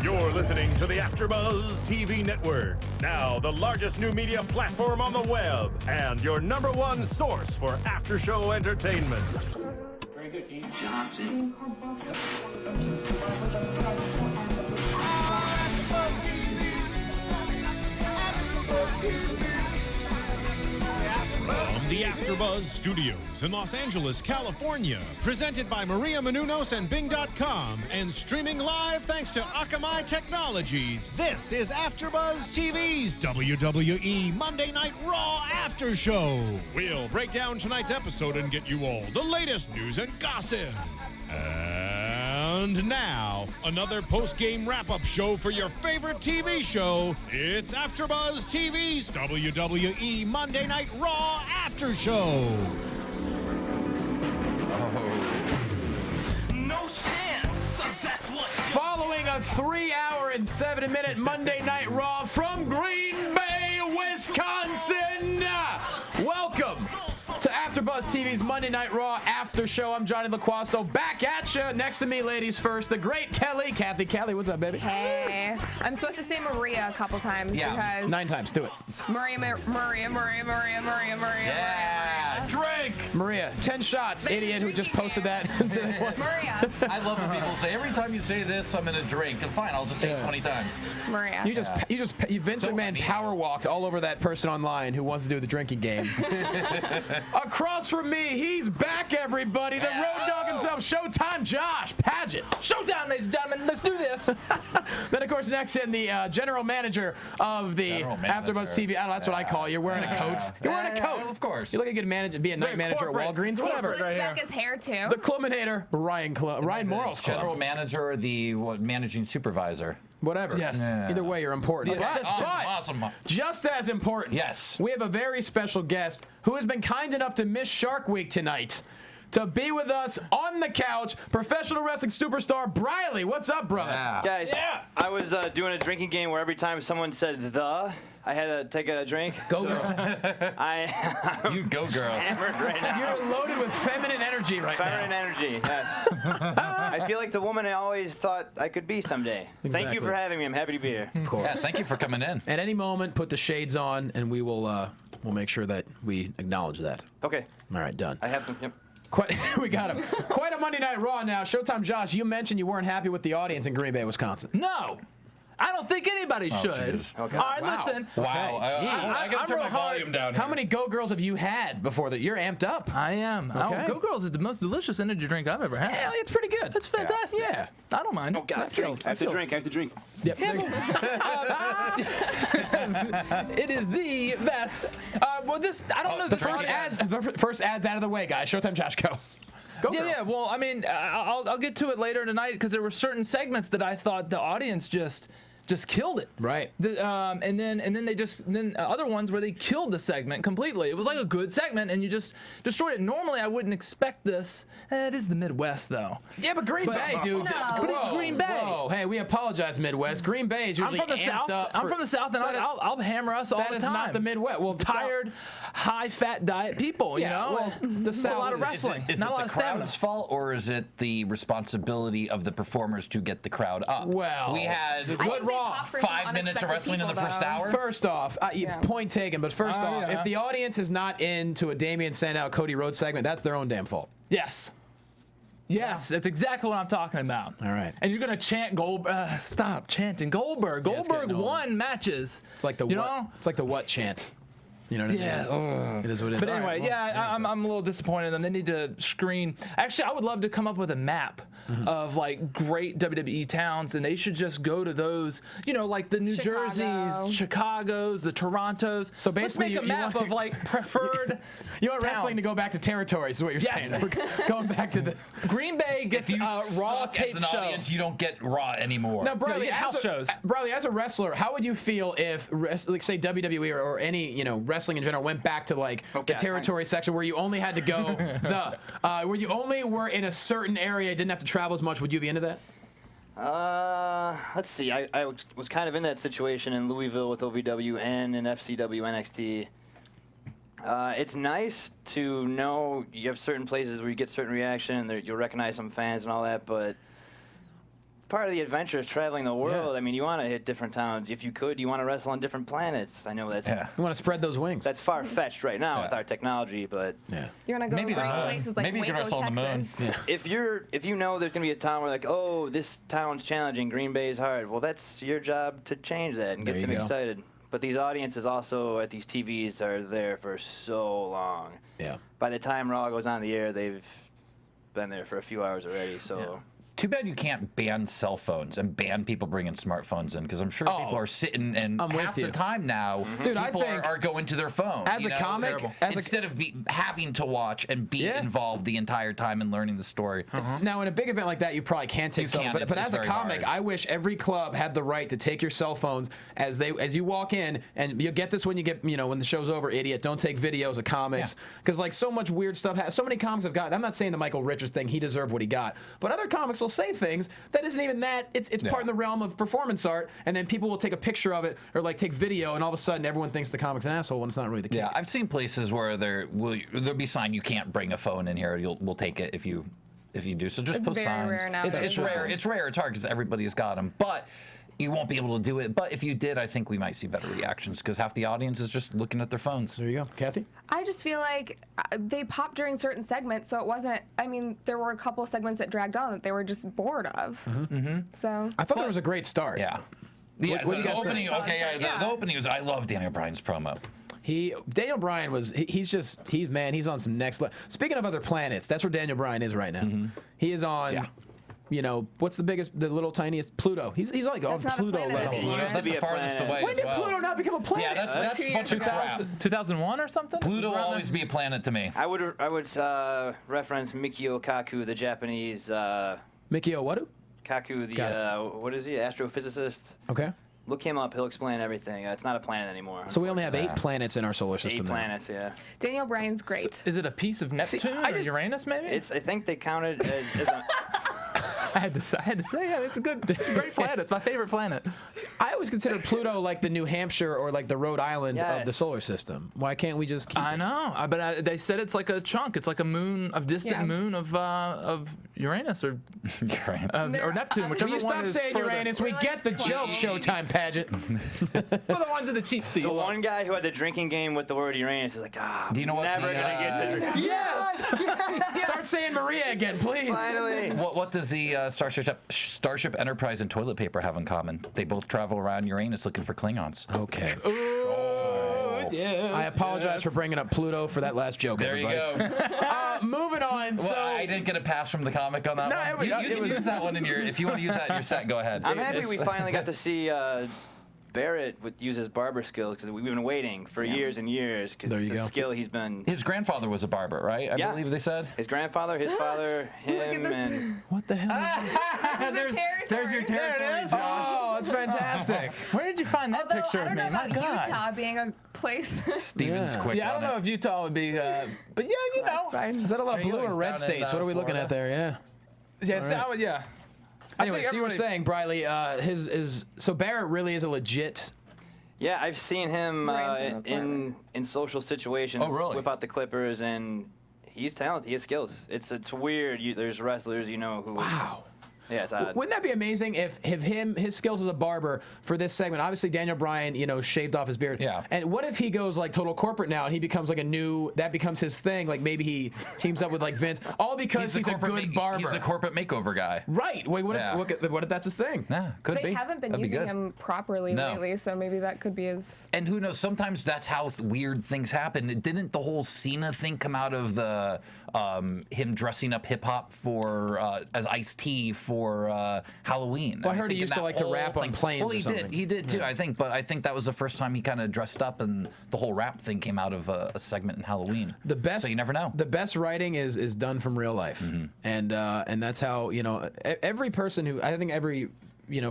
You're listening to the AfterBuzz TV network, now the largest new media platform on the web, and your #1 source for after-show entertainment. Very good, Keith Johnson. From the AfterBuzz Studios in Los Angeles, California, presented by Maria Menounos and Bing.com, and streaming live thanks to Akamai Technologies, this is AfterBuzz TV's WWE Monday Night Raw After Show. We'll break down tonight's episode and get you all the latest news and gossip. And now, another post-game wrap-up show for your favorite TV show. It's AfterBuzz TV's WWE Monday Night Raw After Show. No chance. That's what. Following a 3-hour and 7-minute Monday Night Raw from Green Bay, Wisconsin, welcome to AfterBuzz TV's Monday Night Raw After Show. I'm Johnny Loquasto, back at you. Next to me, ladies first, the great Kelly, Cathy Kelley. What's up, baby? Hey, I'm supposed to say Maria a couple times because 9 times. Do it. Maria. Yeah, drink! Maria, 10 shots. Idiot who just posted that. Maria. I love when people say, every time you say this, I'm gonna drink. And fine, I'll just say it 20 times. Maria. You Vince So, McMahon power walked all over that person online who wants to do the drinking game. Across from me, he's back, everybody. The road dog himself, Showtime Josh Padgett. Showtime, ladies and gentlemen. Let's do this. Then, of course, next in the general manager of the AfterBuzz TV. I don't know, that's what I call you. You're wearing a coat. You're wearing a coat. Of course. You look like a good manager, be a night manager at Walgreens or He whatever. slicks back his hair too. The Cluminator, Ryan Morrill's General Club. manager, the managing supervisor. Whatever. Yes. Either way, you're important. The But- assistant. but Awesome. just as important, Yes. we have a very special guest who has been kind enough to miss Shark Week tonight to be with us on the couch, professional wrestling superstar Briley. What's up, brother? Guys, I was doing a drinking game where every time someone said I had to take a drink. Go girl. You go, girl. Hammered right now. You're loaded with feminine energy right Feminine now. energy, yes. I feel like the woman I always thought I could be someday. Thank Exactly. you for having me. I'm happy to be here. Of course. Yeah, thank you for coming in. At any moment, put the shades on, and we will we'll make sure that we acknowledge that. Okay, All right, done. I have them. Yep. We got him. Quite a Monday Night Raw now. Showtime Josh, you mentioned you weren't happy with the audience in Green Bay, Wisconsin. No. I don't think anybody should. jeez. Okay. All right, Wow. listen. Wow. I gotta I'm turn real my hard. volume down How here. many Go Girls have you had before that? You're amped up. I am. Okay. Go Girls is the most delicious energy drink I've ever had. Yeah, it's pretty good. That's fantastic. Yeah. I don't mind. Oh, God, I have to drink. Yep. It is the best. Well, this, I don't know. The first ads out of the way, guys. Showtime Josh, go. Go girl. Yeah. Well, I mean, I'll get to it later tonight because there were certain segments that I thought the audience just killed it. Right. And then other ones where they killed the segment completely. It was like a good segment, and you just destroyed it. Normally, I wouldn't expect this. It is the Midwest, though. Yeah, but Green Bay, dude. No. But it's Green Bay. Whoa. Hey, we apologize, Midwest. Green Bay is I'm usually from the amped South. up. I'm from the South, and I'll hammer us all the That time. is not the Midwest. Well, the South- Tired, high-fat diet people. You Yeah, know, well, the There's a South lot of is- wrestling. Is not a it lot the of stamina. crowd's fault, or is it the responsibility of the performers to get the crowd up? Well, we had I think they Raw. pop for some 5 minutes of unexpected wrestling in the people, first though. hour. First off, point taken, but first off, yeah. if the audience is not into a Damian Sandow, Cody Rhodes segment, that's their own damn fault. Yes. Yes, that's exactly what I'm talking about. All right. And you're gonna chant Goldberg. Stop chanting Goldberg. Yeah, it's Goldberg getting old. won matches. It's like the You what? know? It's like the what chant. You know what I mean? Yeah. It is what it is. But All anyway, right, well, I'm a little disappointed in them. They need to screen. Actually, I would love to come up with a map of like great WWE towns, and they should just go to those. You know, like the New Chicago. Jerseys, Chicago's, the Torontos. So basically, let's make a you map want- of like preferred. You want wrestling to towns. go back to territories, is what you're Yes. saying. We're going back to the. Green Bay gets If you a Raw suck tape as an show. audience, you don't get Raw anymore. Now, Briley, you get house shows. Briley, as a wrestler, how would you feel if, like, say, WWE or any, wrestling in general went back to like the territory section where you only had to go where you only were in a certain area, didn't have to travel as much? Would you be into that? Let's see. I was kind of in that situation in Louisville with OVW and in FCW NXT. It's nice to know you have certain places where you get certain reaction and you'll recognize some fans and all that, but part of the adventure is traveling the world. I mean, you want to hit different towns. If you could, you want to wrestle on different planets. I know that's You want to spread those wings. that's far-fetched right now with our technology, but You want to go to Maybe great the moon. places like Maybe you can Waco, wrestle on the moon. Texas. if you know there's gonna be a town where like, oh, this town's challenging, Green Bay's hard. Well, that's your job to change that and There get you them go. excited. But these audiences also at these TVs are there for so long. Yeah. By the time Raw goes on the air, they've been there for a few hours already. So. Too bad you can't ban cell phones and ban people bringing smartphones in, because I'm sure people are sitting and I'm with half you. the time now, Dude, I people think are going to their phone. as you a know? comic, Terrible. instead of having to watch and be involved the entire time and learning the story. Now, in a big event like that, you probably can't take You cell can't. phones. But It's as a very comic, hard. I wish every club had the right to take your cell phones as you walk in, and you'll get this when you get, when the show's over, idiot. Don't take videos of comics. Because, like, so much weird stuff. So many comics have gotten. I'm not saying the Michael Richards thing, he deserved what he got. But other comics will say things that isn't even that. It's part of the realm of performance art, and then people will take a picture of it or, like, take video, and all of a sudden everyone thinks the comic's an asshole when it's not really the case. Yeah, I've seen places where there'll be sign you can't bring a phone in here. We'll take it if you do. So just It's post very signs. rare nowadays. It's rare. It's rare. It's hard because everybody's got them, but you won't be able to do it. But if you did, I think we might see better reactions because half the audience is just looking at their phones. There you go. Kathy? I just feel like they popped during certain segments, so it wasn't. I mean, there were a couple segments that dragged on that they were just bored of. So I thought there was a great start. Yeah. Yeah, what do you guys opening, think? okay, Yeah. the opening was. I love Daniel Bryan's promo. Daniel Bryan he's on some next level. Speaking of other planets, that's where Daniel Bryan is right now. He is on, what's the little tiniest Pluto. He's like on That's not a Pluto planet level. anymore. That's the farthest away When as did well. Pluto not become a planet? Yeah, that's a bunch of crap. 2001 or something? Pluto will Around always there? be a planet to me. I would reference Mikio Kaku, the Japanese Mikio Wadu? Kaku, Got what is he, astrophysicist? Okay. Look him up; he'll explain everything. It's not a planet anymore. So we only have 8 planets in our solar 8 system now. planets, yeah. Daniel Bryan's great. Is it a piece of Neptune I or just- Uranus, maybe? I think they counted as a, I had to say, yeah, it's a great planet. It's my favorite planet. I always considered Pluto like the New Hampshire or like the Rhode Island of the Yes. solar system. Why can't we just keep I it? know, but they said it's like a chunk. It's like a moon, a distant Yeah. moon of Uranus or or Neptune, whichever Will you one stop is saying further. Uranus? We We're get the like joke, 20. Showtime Padgett. We're the ones in the cheap seats. the one guy who had the drinking game with the word Uranus is like, Do you know what never the, gonna get to Yes! Start saying Maria again, please. finally. What does the Starship Enterprise and toilet paper have in common? They both travel around Uranus looking for Klingons. Okay. Yes, I apologize yes. for bringing up Pluto for that last joke, There you everybody. go. Moving on. Well, So I didn't get a pass from the comic on that No, one. it was- You it can was- use that one in your. If you want to use that in your set, go ahead. I'm happy we finally got to see Barrett use his barber skills because we've been waiting for years and years. Because There it's you a go. skill he's been. His grandfather was a barber, right? I Yeah. believe they said. His grandfather, his father, Look at him, this. and what the hell? There's your territory, Josh. Oh, that's fantastic. Where did you find that Although picture I of don't me? know My about God. Utah being a place. Steven's Yeah. quick. Yeah, I on don't know it. if Utah would be, but yeah, you know. Fine. Is that a lot of There you blue go, or he's red down in, states? What are we looking at there? Yeah. Yeah, so I would, yeah. I Anyway, think so you were everybody- saying, Briley, so Barrett really is a legit. yeah, I've seen him Ryan's in the in social situations Oh, really? whip out the clippers, and he's talented. He has skills. It's weird. There's wrestlers who. Wow. Yeah, it's odd. Wouldn't that be amazing if his skills as a barber for this segment? Obviously, Daniel Bryan, shaved off his beard. Yeah. And what if he goes like total corporate now and he becomes like that becomes his thing? Like maybe he teams up with like Vince, all because he's a good barber. He's a corporate makeover guy. Right. Wait, what Yeah. if that's his thing? Yeah, could They be. haven't been That'd be using good. him properly No. lately, so maybe that could be his. And who knows? Sometimes that's how weird things happen. Didn't the whole Cena thing come out of the him dressing up hip hop for as Ice-T for Halloween? Well, I heard he think used to that like to whole rap on thing- planes Well, or he something. did. He did too. Yeah. I think, but I think that was the first time he kind of dressed up, and the whole rap thing came out of a segment in Halloween. The best. So you never know. The best writing is done from real life, and that's how every person who I think every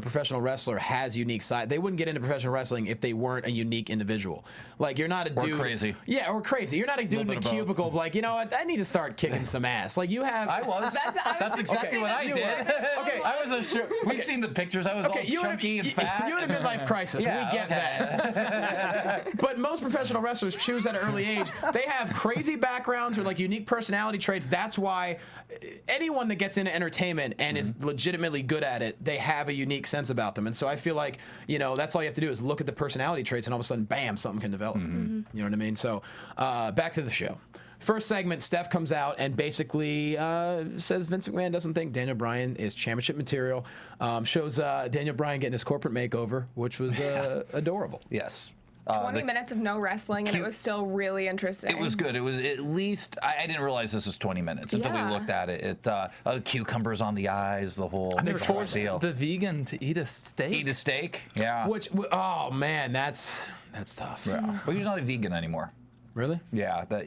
professional wrestler has unique side. They wouldn't get into professional wrestling if they weren't a unique individual. Like, you're not a dude. Or crazy. Yeah, or crazy. You're not a dude in a cubicle of like, you know what, I need to start kicking some ass. Like, you have. I was. That's exactly what I did. Okay. I was We've seen the pictures. I was all chunky and fat. You had a midlife crisis. Yeah, we get that. But most professional wrestlers choose at an early age. They have crazy backgrounds or like unique personality traits. That's why anyone that gets into entertainment and is legitimately good at it, they have a unique sense about them. And so I feel like, that's all you have to do is look at the personality traits and all of a sudden, bam, something can develop. You know what I mean? So back to the show. First segment, Steph comes out and basically says Vince McMahon doesn't think Daniel Bryan is championship material. Shows Daniel Bryan getting his corporate makeover, which was adorable. Yes. 20 minutes of no wrestling, and it was still really interesting. It was good. It was at least, I didn't realize this was 20 minutes until we looked at it. Cucumbers on the eyes, the whole They forced deal. the vegan to eat a steak. Eat a steak? Yeah. Which, oh man, that's tough. Yeah. But he's not a vegan anymore. Really? Yeah, that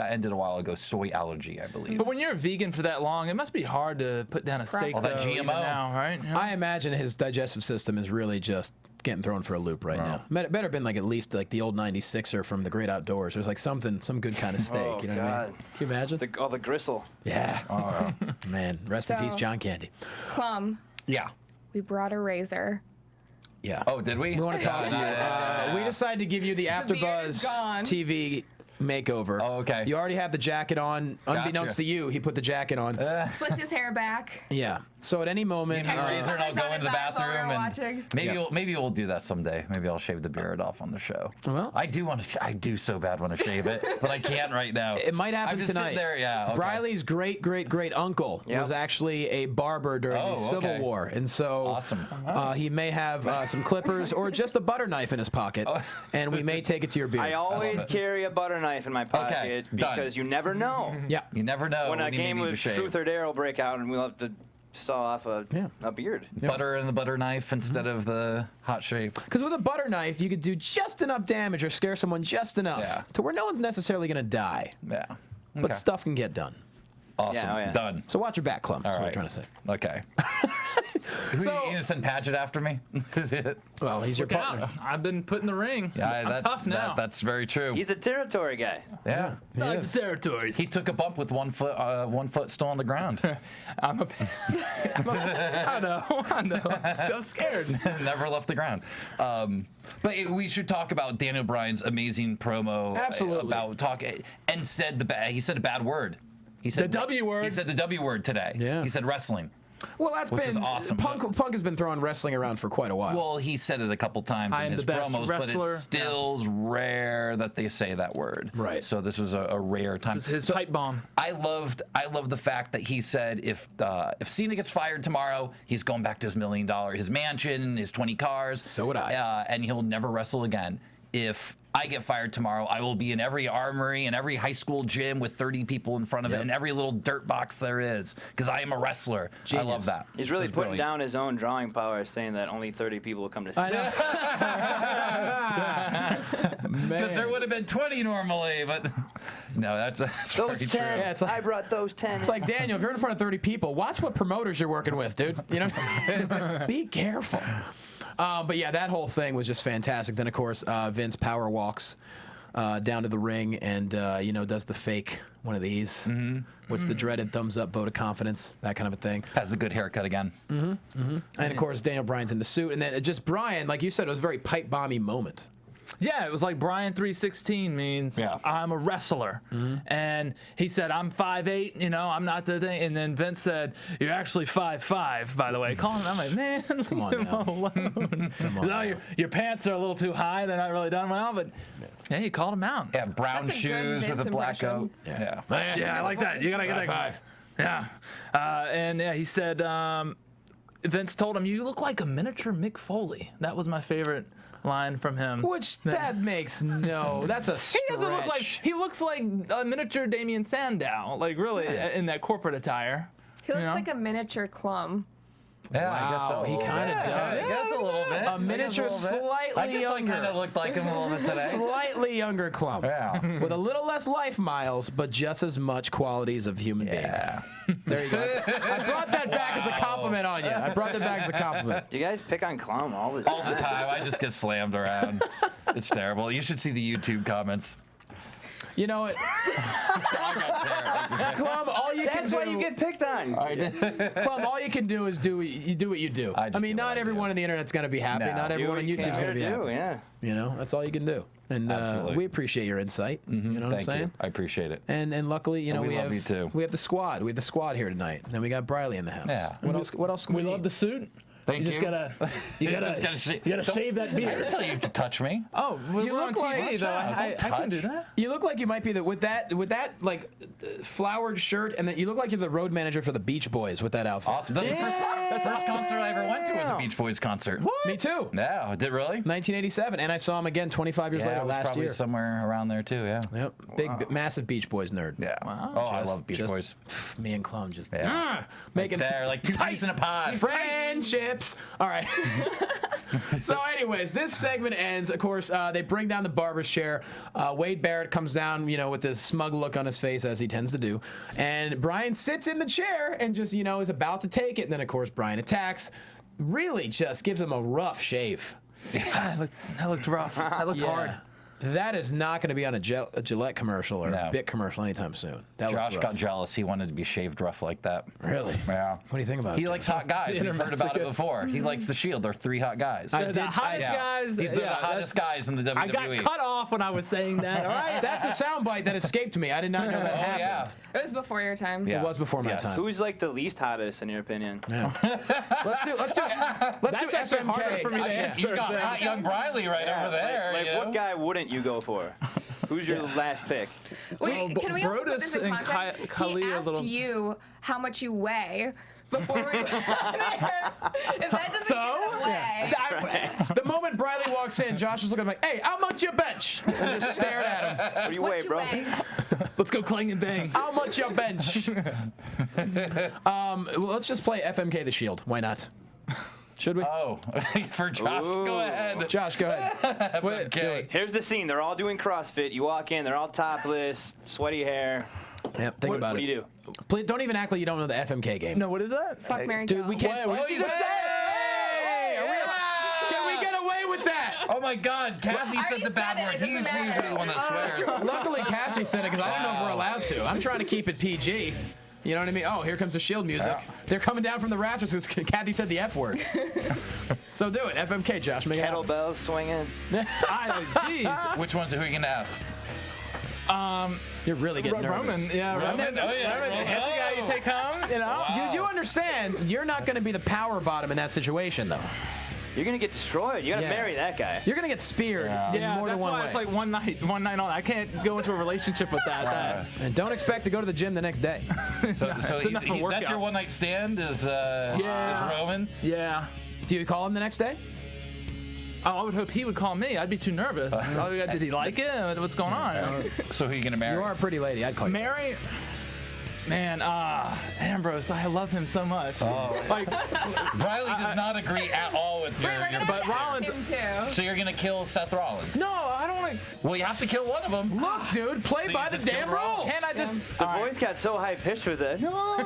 ended a while ago. Soy allergy, I believe. But when you're a vegan for that long, it must be hard to put down a steak. All that though, GMO. even now, right? Yeah. I imagine his digestive system is really just getting thrown for a loop right now. Better been like at least like the old 96er from the Great Outdoors. There's like some good kind of steak. Oh, you know what I mean? Can you imagine? All the gristle. Yeah. Oh, man. Rest in peace, John Candy. Clum, Yeah. we brought a razor. Yeah. Oh, did we? We want to talk to you. We decided to give you the AfterBuzz gone. TV makeover. Oh, okay. You already have the jacket on. Unbeknownst to you, he put the jacket on. Slicked his hair back. Yeah. So at any moment, Maybe Razor and I'll go into the bathroom watching. and maybe we'll do that someday. Maybe I'll shave the beard off on the show. Well, I do so bad want to shave it, but I can't right now. it might happen I'm just tonight. sitting there, yeah. Okay. Briley's great uncle was actually a barber during the Civil War, and so Awesome. He may have some clippers or just a butter knife in his pocket, and we may take it to your beard. I always carry a butter knife in my pocket because you never know. Yeah. You never know When a you may game need to of shave. Truth or Dare will break out and we'll have to saw off a beard. Butter in the butter knife instead of the hot shave. Because with a butter knife, you could do just enough damage or scare someone just enough to where no one's necessarily going to die. Yeah. But stuff can get done. Awesome. Yeah, Done. So watch your back, Clum. That's All what I'm right. trying to say. Okay. You gonna send Padgett after me? Well, he's your Look partner. out. I've been put in the ring. I'm tough now. That's very true. He's a territory guy. Yeah. I like the territories. He took a bump with 1 foot still on the ground. I know. I'm so scared. Never left the ground. But we should talk about Daniel Bryan's amazing promo. Absolutely. About and said he said a bad word. He said The W word. He said the W word today. Yeah. He said wrestling. Well, that's Which been is awesome. Punk has been throwing wrestling around for quite a while. Well, he said it a couple times I in am his the best promos, wrestler. but it's still rare that they say that word. Right. So this was a rare time. This is his pipe bomb. I loved the fact that he said if Cena gets fired tomorrow, he's going back to his $1 million, his mansion, his 20 cars. So would I. And he'll never wrestle again. If I get fired tomorrow, I will be in every armory and every high school gym with 30 people in front of it and every little dirt box there is because I am a wrestler. Genius. I love that. He's really That's putting brilliant. down his own drawing power, saying that only 30 people will come to see I know. Because there would have been 20 normally, but no, that's Those very 10, true. Yeah, it's like- I brought those 10. It's like, Daniel, if you're in front of 30 people, watch what promoters you're working with, dude. You know, be careful. But yeah, that whole thing was just fantastic. Then, of course, Vince power walks down to the ring and, does the fake one of these, which the dreaded thumbs up vote of confidence, that kind of a thing. Has a good haircut again. And, of course, Daniel Bryan's in the suit. And then just Bryan, like you said, it was a very pipe bomby moment. Yeah, it was like Brian 316 means I'm a wrestler. And he said, I'm 5'8", I'm not the thing. And then Vince said, you're actually 5'5", by the way. Calling him, I'm like, man, Come on leave him now. alone. now. Your pants are a little too high. They're not really done well, but hey, he called him out. Yeah, brown That's a good shoes with a Vince black impression. coat. Yeah. Yeah, I like that. You gotta get that guy. Yeah. And he said, Vince told him, you look like a miniature Mick Foley. That was my favorite line from him. Which that makes that's a stretch. He doesn't look like, he looks like a miniature Damien Sandow, like really, in that corporate attire. He looks like a miniature Clum. Yeah, I guess so. He kind of does. I guess a little bit. A miniature, slightly I guess younger. I kind of looked like him a little bit today. Slightly younger Clum. Yeah. With a little less life miles, but just as much qualities of human being. Yeah. There you go. I brought that back as a compliment on you. I brought that back as a compliment. Do you guys pick on Clum all the time? All the time. I just get slammed around. It's terrible. You should see the YouTube comments. You know what? Clum, all you can That's do. why you get picked on. Clum, all you can do is do what you do. I mean, do not what I everyone do. on the internet's going to be happy. No. Not everyone on YouTube's going to be happy. Yeah. You know, that's all you can do. And Absolutely. we appreciate your insight. You know what I'm Thank saying? you. I appreciate it. And luckily, you know, we we love have you too. we have the squad. We have the squad here tonight. And then we got Briley in the house. Yeah. What else? Can We need? love the suit. Thank You just gotta just gotta shave that I didn't beard. tell you to touch me. Oh, we're You on look like- TV, though. I can do touch. that. You look like you might be with that like flowered shirt, and then you look like you're the road manager for the Beach Boys with that outfit. Awesome. That's the first concert I ever went to was a Beach Boys concert. What? Me too. No, did really? 1987, and I saw him again 25 years Yeah, later it was last probably year. somewhere around there too. Yeah. Yep, massive Beach Boys nerd. Yeah. Wow. Oh, I love Beach Boys. Me and Clum just Yeah. making They're like two peas in a pod. friendships. All right. So, anyways, this segment ends. Of course, they bring down the barber's chair. Wade Barrett comes down, you know, with this smug look on his face, as he tends to do. And Brian sits in the chair and just, you know, is about to take it. And then, of course, Brian attacks. Really just gives him a rough shave. That looked rough. That looked hard. That is not going to be on a Gillette commercial or a Bic commercial anytime soon. That Josh looked got rough. jealous. He wanted to be shaved rough like that. Really? Yeah. What do you think about it? He likes hot guys. We've heard about it before. He likes the Shield. They're three hot guys. The hottest Yeah. guys. He's the hottest guys in the WWE. I got cut off when I was saying that. All right. That's a soundbite that escaped me. I did not know that happened. yeah. It was before your time. Yeah. It was before my Yes. time. Who's like the least hottest in your opinion? Yeah. let's do That's actually FMK. harder for me to You answer. got than- hot young Briley right over there. Like you know? what guy wouldn't you go for? Who's your last pick? Wait, can we also put Brodus this in and context? Kali He are a asked little- you how much you weigh before we If that doesn't give it away. The moment Briley walks in, Josh was looking like, "Hey, how much your bench?" And just stared at him. What do you What weigh, you bro? weigh? Let's go clang and bang. How much your bench? Well, let's just play FMK the Shield. Why not? Should we? Oh, for Josh, go ahead. Josh, go ahead. Okay. Here's the scene. They're all doing CrossFit. You walk in. They're all topless, sweaty hair. Yep, think about What it. do you do? Please, don't even act like you don't know the FMK game. No, what is that? Fuck, Mary, Dude, we can't. What did you say? Hey, can we get away with that? Oh my God, Cathy I said the already bad said it, word. it doesn't He's matter. usually the one that swears. Luckily, Cathy said it because I don't know if we're allowed to. I'm trying to keep it PG. You know what I mean? Oh, here comes the Shield music. Yeah. They're coming down from the rafters because Cathy said the F word. So do it. FMK, Josh. Make it happen. Kettlebells swinging. Jeez. Which ones are we gonna F? You're really getting nervous. Roman. Yeah, Roman. Oh, yeah. Roman. That's the guy you take home, you know? You do understand you're not going to be the power bottom in that situation, though. You're gonna get destroyed. You gotta Yeah. marry that guy. You're going to get speared in Yeah, more that's than one why way. it's like one night on. I can't go into a relationship with that. And don't expect to go to the gym the next day. So It's enough for workout. that's your one night stand is Roman. Yeah. Do you call him the next day? Oh, I would hope he would call me. I'd be too nervous. Did he like it? What's going on? So who are you gonna marry? You are a pretty lady. I'd call you. Mary? Man, Ambrose, I love him so much. Like, Briley does not agree at all with your. Wait, we're gonna But attack Rollins- him too. So you're gonna kill Seth Rollins? no, I don't want to. Well, you have to kill one of them. Look, dude, play So you by the just damn killed Rollins. rules. Can't I just? The voice got so high pitched with it. No,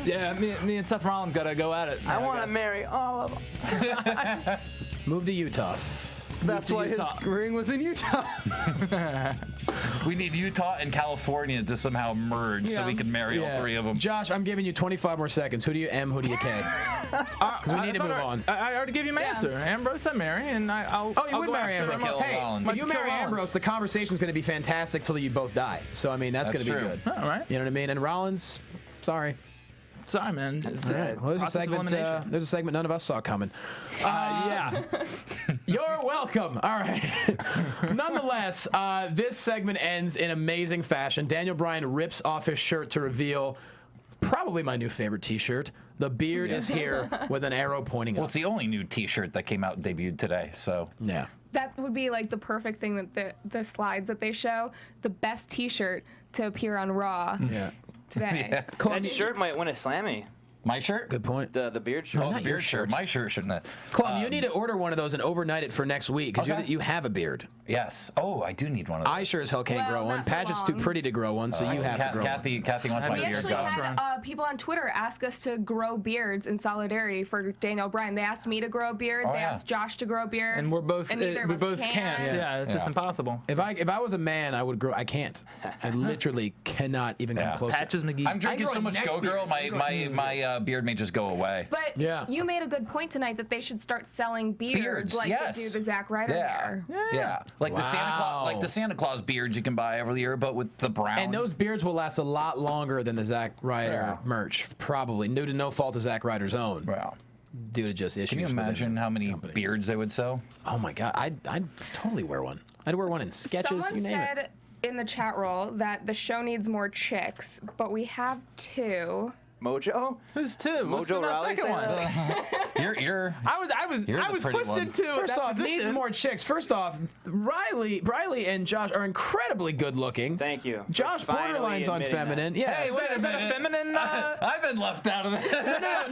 Yeah, me and Seth Rollins gotta go at it. I want guess. to marry all of them. Move to Utah. That's why his ring was in Utah. We need Utah and California to somehow merge so we can marry all three of them. Josh, I'm giving you 25 more seconds. Who do you M? Who do you K? Because we need to move on. I already gave you my answer. Ambrose, I marry, and I'll. Oh, you I'll would go marry after Ambrose. him. Kill Hey, Rollins. if you Kill marry Rollins. Ambrose, the conversation's going to be fantastic till you both die. So, I mean, that's going to be true. good. All right. You know what I mean? And Rollins, sorry. Sorry, man. It's, All right. Well, there's a process of segment. elimination. There's a segment none of us saw coming. Yeah. You're welcome. All right. Nonetheless, this segment ends in amazing fashion. Daniel Bryan rips off his shirt to reveal probably my new favorite T-shirt. The beard is here with an arrow pointing Well, up. it's the only new T-shirt that came out debuted today. So Yeah. That would be like the perfect thing that the slides that they show, the best T-shirt to appear on Raw Yeah. today. That shirt might win a Slammy. My shirt? Good point. The beard shirt. Oh, the not your beard shirt. shirt. My shirt shouldn't have. Clum, you need to order one of those and overnight it for next week because Okay. you have a beard. Yes. Oh, I do need one of those. I sure as hell can't Well, grow one. not for Padgett's too long. pretty to grow one, so you have to grow one. Cathy wants my We beard actually gone. had people on Twitter ask us to grow beards in solidarity for Daniel Bryan. They asked me to grow a beard. Oh, they yeah. asked Josh to grow a beard. And we're both and neither of we us both can. can't. Yeah, it's just Yeah. impossible. If I was a man, I would grow. I can't. I literally cannot even come Yeah. close. Patches McGee. I'm drinking grow so a much neck Go Girl, beard. my beard may just go away. But Yeah. you made a good point tonight that they should start selling beards like yes. they do the Zack Ryder Yeah. hair. Yeah. Like the Santa Claus beards you can buy every year, but with the brown. And those beards will last a lot longer than the Zack Ryder merch, probably. Due to no fault of Zack Ryder's own. Wow. Due to just issues. Can you with the imagine how many company. beards they would sell? Oh my God, I'd totally wear one. I'd wear one in sketches. Someone you name said it. in the chat roll that the show needs more chicks, but we have 2. Mojo? Who's 2? What's Mojo the Rawley second say one? that? You're I the was pretty pushed one. into First that off, needs position. more chicks. First off, Briley and Josh are incredibly good looking. Thank you. Josh Finally borderline's on admitting that. feminine. Yeah. Hey, wait, is that a feminine? I've been left out of that.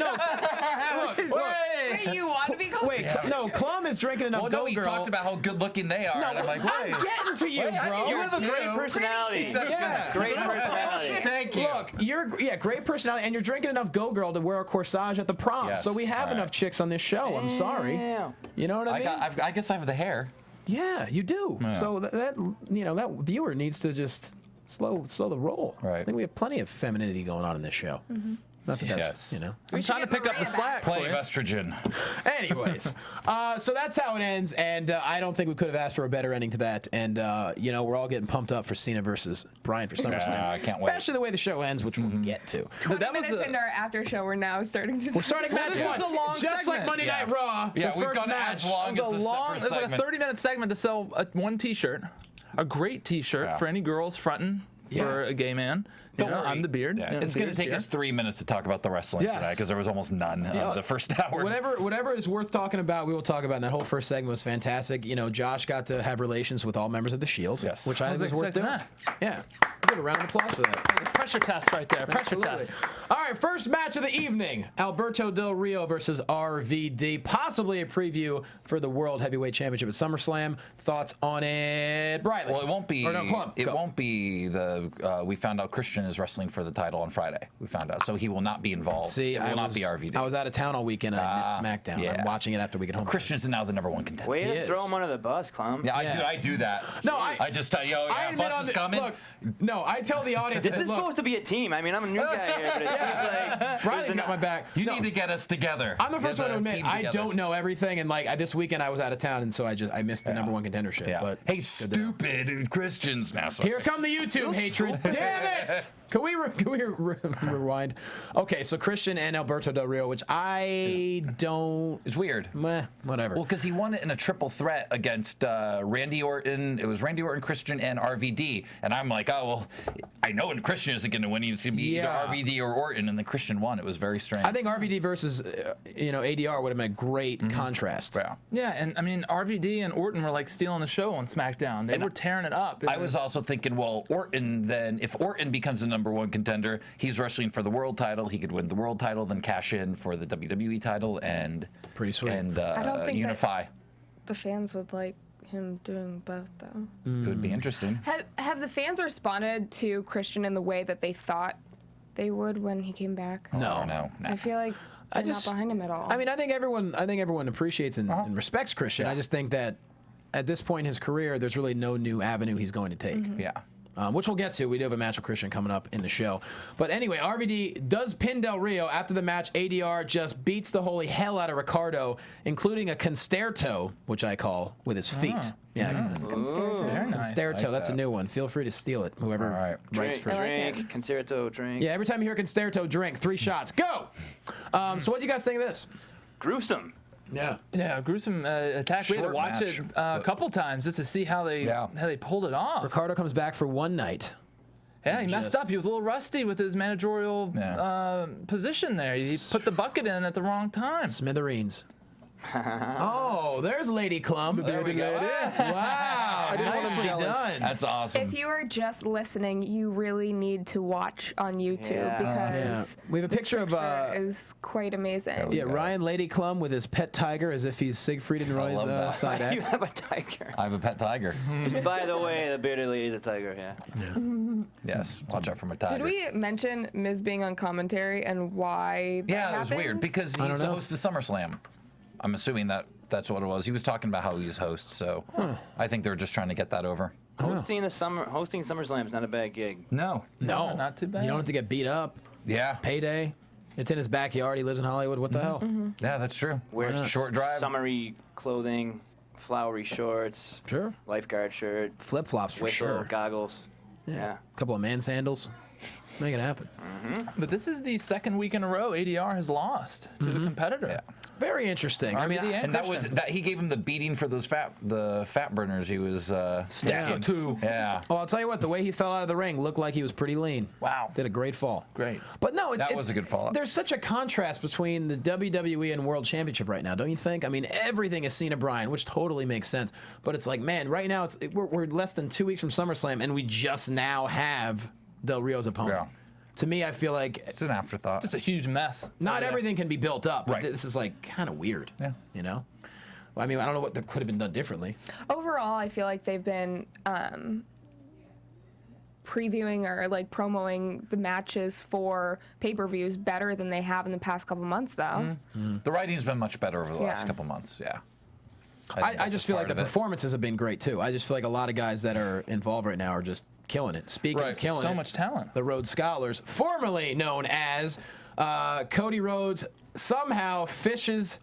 Look, Wait, you want to be called? wait, no, Clum is drinking enough Well, Go no, he Girl. talked about how good looking they are. No, and I'm like, I'm wait. getting to you, Wait, bro. You have a great personality. Yeah. Great personality. Thank you. Look, you're great personality, and you're drinking enough Go Girl to wear a corsage at the prom. Yes, So we have all right. enough chicks on this show. I'm sorry. Yeah. You know what I mean? I guess I have the hair. Yeah, you do. Yeah. So that that viewer needs to just slow the roll. Right. I think we have plenty of femininity going on in this show. Not that that's Yes. I'm trying to pick up the slack for Plenty you. of estrogen. Anyways, so that's how it ends, and I don't think we could have asked for a better ending to that. And we're all getting pumped up for Cena versus Bryan for SummerSlam. I can't wait. Especially the way the show ends, which we'll get to. 20 That was minutes a- into our after show, we're now starting to. We're starting match this one, was a long just like segment. Monday Yeah. Night Raw. Yeah, the we've first gone match. as long It was as a the long. first It's like a segment. 30-minute segment to sell one T-shirt, a great T-shirt Yeah. for any girls fronting for a gay man. Don't worry. I'm the beard. Yeah, You know, it's the going to beard's take here. us 3 minutes to talk about the wrestling Yes. today because there was almost none the first hour. Whatever is worth talking about, we will talk about. And that whole first segment was fantastic. Josh got to have relations with all members of the Shield, Yes. which I I was think was worth doing. expecting Yeah, give a round of applause for that. Pressure test right there. Pressure Absolutely. test. All right, first match of the evening: Alberto Del Rio versus RVD. Possibly a preview for the World Heavyweight Championship at SummerSlam. Thoughts on it, Briley? Well, it won't be. Or no, Clum, it go. won't be the. We found out Christian is wrestling for the title on Friday. We found out, so he will not be involved. See, it will not be RVD. I was out of town all weekend. And I missed SmackDown. yeah. I'm watching it after we get home. Christian's now the #1 contender. Way He to throw is. him under the bus, Clown. Yeah, Yeah. I do that. No, I just tell you, I admit bus on is the, coming. Look, no, I tell the audience. This I is said, supposed to be a team. I mean, I'm a new guy here, but it seems like Briley's got my back. You No. need to get us together. I'm the first Get one to admit team I together. don't know everything, and like this weekend I was out of town, and so I missed the #1 contendership. Yeah. But Hey, good to know. stupid Christians. Now, sorry. Here come the YouTube hatred. Damn it! Can we rewind? Okay, so Christian and Alberto Del Rio, which I don't. It's weird. Meh, whatever. Well, because he won it in a triple threat against Randy Orton. It was Randy Orton, Christian, and RVD. And I'm like, oh, well, I know when Christian isn't going to win. He's going to be Yeah. either RVD or Orton. And then Christian won. It was very strange. I think RVD versus ADR would have been a great contrast. Yeah. Yeah, and I mean RVD and Orton were like stealing the show on SmackDown. They were tearing it up. I was also thinking, well, Orton then, if Orton becomes the #1 contender, he's wrestling for the world title. He could win the world title, then cash in for the WWE title and Pretty sweet. and I don't think unify. The fans would like him doing both, though. Could be interesting. Have the fans responded to Christian in the way that they thought they would when he came back? No. I feel like they're just- not behind him at all. I mean, I think everyone appreciates and respects Christian. Yeah. I just think that at this point in his career, there's really no new avenue he's going to take. Yeah. Which we'll get to. We do have a match with Christian coming up in the show. But anyway, RVD does pin Del Rio. After the match, ADR just beats the holy hell out of Ricardo, including a concerto, which I call, with his feet. Yeah, very nice. concerto. Like That's that. a new one. Feel free to steal it. Whoever All right. writes for it. drink, concerto, drink. Yeah, every time you hear concerto, drink. 3 shots. Go! So what do you guys think of this? Gruesome. Yeah. Yeah, gruesome attack. We had to Short watch match, it a couple times just to see how they pulled it off. Ricardo comes back for one night. Yeah, he messed up. He was a little rusty with his managerial position there. He put the bucket in at the wrong time. Smithereens. Oh, there's Lady Clum. There we go. Wow, nicely done. That's awesome. If you are just listening, you really need to watch on YouTube because we have a picture of is quite amazing. Yeah, Ryan Lady Clum with his pet tiger as if he's Siegfried and Roy's side You act. have a tiger. I have a pet tiger. By the way, the bearded lady's a tiger. Yeah. Yes, watch out for my tiger. Did we mention Miz being on commentary and why that Yeah, it was weird happens? because he's the host of SummerSlam. I'm assuming that's what it was. He was talking about how he's host, so I think they're just trying to get that over. Hosting SummerSlam is not a bad gig. No. No, not too bad. You don't have to get beat up. Yeah. Payday. It's in his backyard. He lives in Hollywood. What the hell? Yeah, that's true. Wear short drive. summery clothing, flowery shorts, Sure. lifeguard shirt, Flip flops for whistle, sure. goggles. Yeah. A couple of man sandals. Make it happen. But this is the second week in a row ADR has lost to the competitor. Yeah. Very interesting. I mean, And that was that he gave him the beating for those fat burners he was stacking. Yeah. well, I'll tell you what. The way he fell out of the ring looked like he was pretty lean. Wow. Did a great fall. Great. But no, That was a good fall. There's such a contrast between the WWE and World Championship right now, don't you think? I mean, everything is Cena Bryan, which totally makes sense. But it's like, man, right now we're less than 2 weeks from SummerSlam, and we just now have Del Rio's opponent. Yeah. To me, I feel like It's an afterthought. Just a huge mess. not everything can be built up. But Right. this is like kind of weird. Yeah. You know. Well, I mean, I don't know what could have been done differently. Overall, I feel like they've been previewing or like promoting the matches for pay-per-views better than they have in the past couple months, though. The writing's been much better over the last Yeah. couple months. Yeah. I just feel like the performances have been great too. I just feel like a lot of guys that are involved right now are just killing it. Speaking of killing So it, much talent. the Rhodes Scholars, formerly known as Cody Rhodes, somehow fishes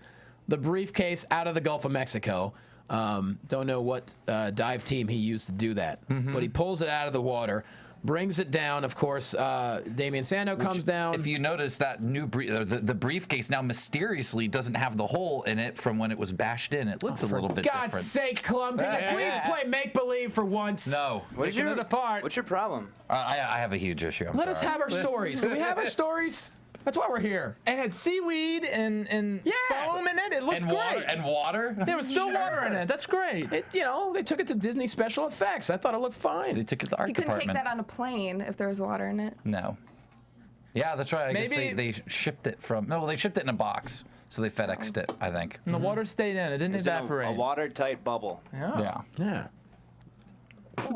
the briefcase out of the Gulf of Mexico. Don't know what dive team he used to do that, but he pulls it out of the water, brings it down. Of course, Damian Sandow comes down. If you notice that new the briefcase now mysteriously doesn't have the hole in it from when it was bashed in. It looks a little bit God's different. sake, Clum, can you please play make-believe for once? No. What's Picking it apart. What's your problem? I have a huge issue. I'm Let us sorry. have our stories. Can we have our stories? That's why we're here. It had seaweed and foam in it. It looked And great. water. And water. There was still water in it. That's great. They took it to Disney Special Effects. I thought it looked fine. They took it to the art You couldn't take department. that on a plane if there was water in it. No. Yeah, that's right. I guess Maybe- they shipped it from. No, they shipped it in a box, so they FedExed it. I think. And the water stayed in. It didn't It's in evaporate. a watertight bubble. Yeah. Yeah. Yeah.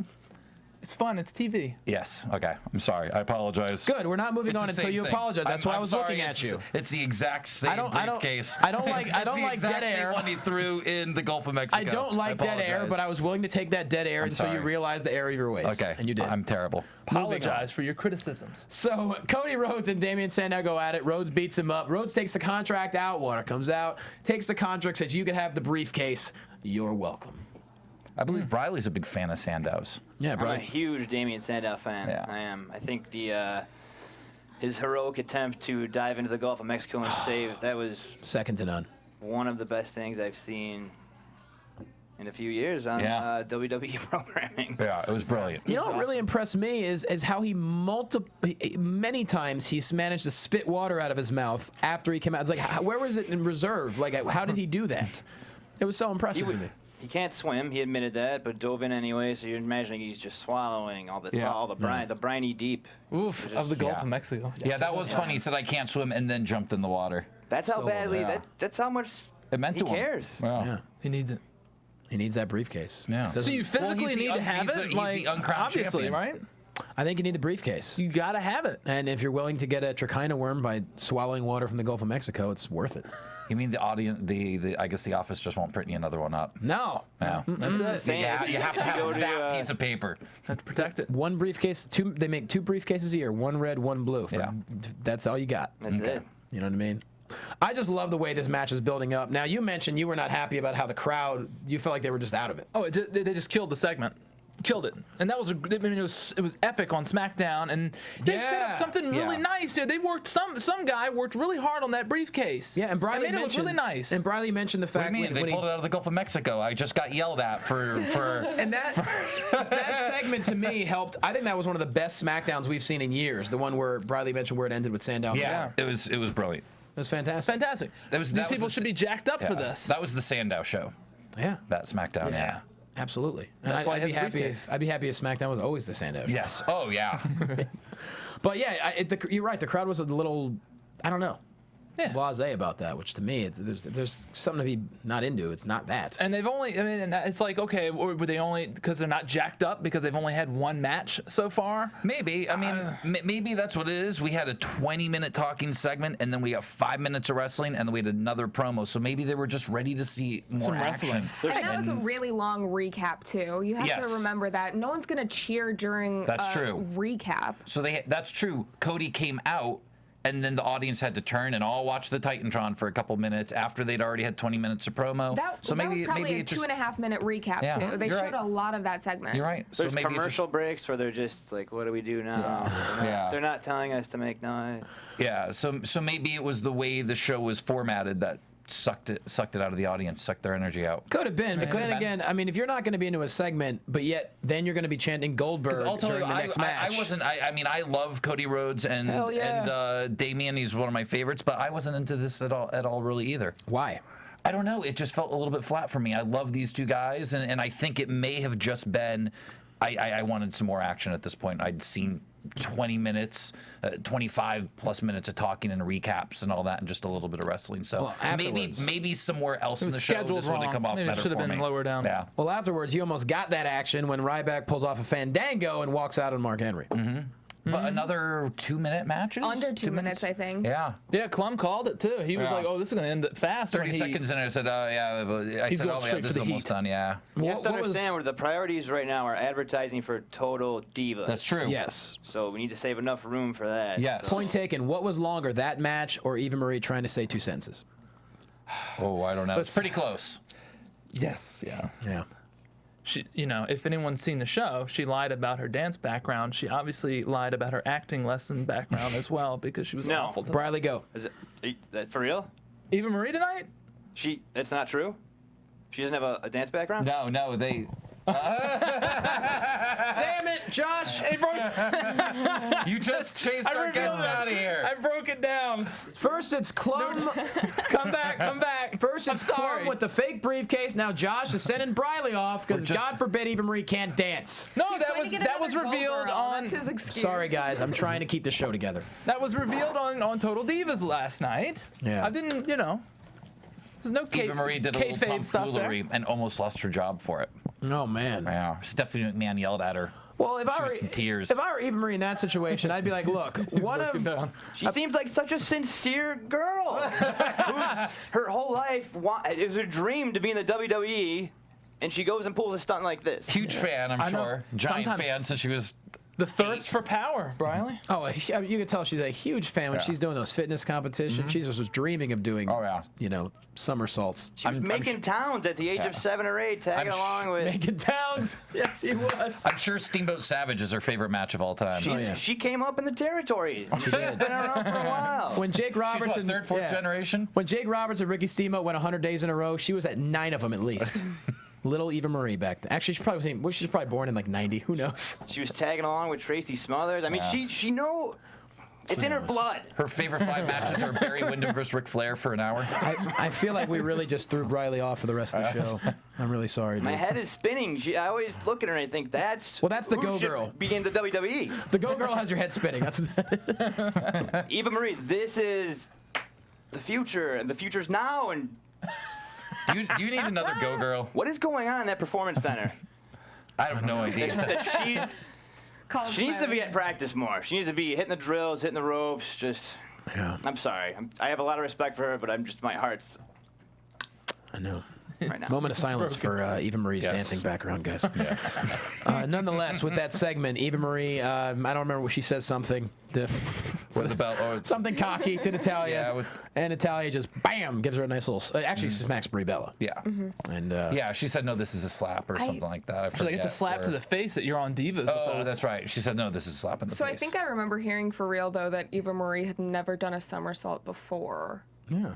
It's fun. It's TV. Yes. Okay. I'm sorry. I apologize. Good. We're not moving It's on the until same you thing. apologize. That's why I I'm was sorry, looking at you. It's the exact same briefcase. I don't like It's the dead exact same air. one he threw in the Gulf of Mexico. I don't like dead air, but I was willing to take that dead air until you sorry. realized the error of your ways. Okay. And you did. I'm terrible. Apologize for your criticisms. So Cody Rhodes and Damian Sandow go at it. Rhodes beats him up. Rhodes takes the contract out. Water comes out. Takes the contract, says you can have the briefcase. You're welcome. I believe Briley's a big fan of Sandow's. Yeah, I'm a Brian. huge Damian Sandow fan. Yeah. I am. I think his heroic attempt to dive into the Gulf of Mexico and save, that was Second to none. one of the best things I've seen in a few years on Yeah. WWE programming. Yeah, it was brilliant. You know what really impressed me is how he many times he's managed to spit water out of his mouth after he came out. It's like, where was it in reserve? Like, how did he do that? It was so impressive to me. He can't swim. He admitted that, but dove in anyway. So you're imagining he's just swallowing all this, Yeah. all the brine, the briny deep. Oof, of the Gulf Yeah. of Mexico. Yeah, that was funny. He said, I can't swim, and then jumped in the water. That's how So, badly. yeah. That's how much It meant he to him. cares. Wow. Yeah. He needs it. He needs that briefcase. Yeah. Doesn't- So you physically he's the need to have he's it? the- he's like, the uncrowned obviously, champion. right? I think you need the briefcase. You got to have it. And if you're willing to get a trichina worm by swallowing water from the Gulf of Mexico, it's worth it. You mean the audience? I guess the office just won't print you another one up. No. Yeah. That's it. Yeah, you have to Go have to, that piece of paper. Have to protect it. One briefcase, they make two briefcases a year, one red, one blue. Yeah. That's all you got. That's it. You know what I mean? I just love the way this match is building up. Now, you mentioned you were not happy about how the crowd, you felt like they were just out of it. Oh, they just killed the segment. Killed it, and that was it was epic on SmackDown, and they set up something really nice there. They worked some guy worked really hard on that briefcase. Yeah, and Briley made it look mentioned really nice. And Briley mentioned the What do fact you mean? when They pulled it out of the Gulf of Mexico. I just got yelled at for and that segment to me helped. I think that was one of the best SmackDowns we've seen in years. The one where Briley mentioned where it ended with Sandow. Yeah, it was brilliant. was fantastic. Fantastic. These people should be jacked up for this. That was the Sandow show. Yeah. That SmackDown. Yeah. Absolutely. And That's why I'd be happy. I'd be happy if SmackDown was always the Sandow show. Yes. Oh yeah. But yeah, you're right. The crowd was a little, I don't know, blasé about that. Which to me, there's something to be not into. It's not that. And they've only, I mean, it's like, okay, were they only because they're not jacked up because they've only had one match so far? Maybe. I mean, maybe that's what it is. We had a 20-minute talking segment, and then we got 5 minutes of wrestling, and then we had another promo. So maybe they were just ready to see more action. And that was a really long recap too. You have to remember that no one's gonna cheer during recap. So that's true. Cody came out, and then the audience had to turn and all watch the Titantron for a couple minutes after they'd already had 20 minutes of promo. That was probably a 2.5 minute recap too. They showed a lot of that segment. You're right. There's commercial breaks where they're just like, "What do we do now?" They're not telling us to make noise. Yeah. So maybe it was the way the show was formatted that sucked it out of the audience, sucked their energy out. Could have been, but then again, I mean, if you're not going to be into a segment, but yet then you're going to be chanting Goldberg during the next match. I mean, I love Cody Rhodes and Damian. He's one of my favorites, but I wasn't into this at all really either. Why? I don't know. It just felt a little bit flat for me. I love these two guys, and I think it may have just been I wanted some more action at this point. I'd seen 20 minutes, 25 plus minutes of talking and recaps and all that, and just a little bit of wrestling. So maybe somewhere else in the show this would have come off better for me. Should have been lower down. Yeah. Well, afterwards, you almost got that action when Ryback pulls off a Fandango and walks out on Mark Henry. But another 2-minute matches? Under 2 minutes, I think. Yeah. Yeah, Clum called it too. He was like, "Oh, this is going to end it fast." 30 seconds in, I said, "Oh yeah." I said, "Oh yeah, this is almost done." Yeah. You have to understand where the priorities right now are advertising for Total Divas. That's true. Yes. So we need to save enough room for that. Yes. So. Point taken. What was longer, that match or Eva Marie trying to say 2 sentences? Oh, I don't know. It's pretty close. Yes. Yeah. Yeah. She, if anyone's seen the show, she lied about her dance background. She obviously lied about her acting lesson background as well because she was awful. Briley, go. Is that for real? Eva Marie tonight? That's not true? She doesn't have a dance background? No, they... Damn it, Josh! You just chased our guest out of here. I broke it down. First it's Clum. Come back. First it's Clum with the fake briefcase. Now Josh is sending Briley off because God forbid Eva Marie can't dance. No, that was revealed on. That's his excuse. Sorry guys, I'm trying to keep the show together. That was revealed on Total Divas last night. Yeah. I didn't, There's no Eva Marie did a little tomfoolery and almost lost her job for it. Oh man. Yeah. Stephanie McMahon yelled at her. Well, if I were Eva Marie in that situation, I'd be like, look, she seems like such a sincere girl. Her whole life it was her dream to be in the WWE, and she goes and pulls a stunt like this. Huge fan, I'm sure. Giant fan since she was. The thirst for power, Briley. Oh, you can tell she's a huge fan when she's doing those fitness competitions. She was dreaming of doing, somersaults. She was making towns at the age of 7 or 8, tagging along with. Making towns? Yes, she was. I'm sure Steamboat Savage is her favorite match of all time. She came up in the territories. She did. Been around for a while. When Jake Roberts She's third, fourth generation? When Jake Roberts and Ricky Steamboat went 100 days in a row, she was at 9 of them at least. Little Eva Marie back then. Actually, she's probably born in like 90. Who knows? She was tagging along with Tracy Smothers. I mean, she know. It's in her blood. Her favorite 5 matches are Barry Windham versus Ric Flair for an hour. I feel like we really just threw Briley off for the rest of the show. I'm really sorry, dude. My head is spinning. I always look at her and I think that's the Go Girl. Begin the WWE. The Go Girl has your head spinning. That's Eva Marie, this is the future, and the future's now, and. Do you need another Go Girl? What is going on in that performance center? I have no idea. She needs to be at practice more. She needs to be hitting the drills, hitting the ropes. I'm sorry. I have a lot of respect for her, but my heart's. I know. Right now. Moment of silence for Eva Marie's dancing background, guys. Yes. Nonetheless, with that segment, Eva Marie, I don't remember what she says something. With the belt. Something cocky to Natalya. And Natalya just, bam, gives her a nice little... Actually, she smacks Brie Bella. Yeah. And she said, no, this is a slap or something like that. She's like, it's a slap to the face that you're on Divas with us. That's right. She said, no, this is a slap in the face. So I think I remember hearing for real, though, that Eva Marie had never done a somersault before. Yeah.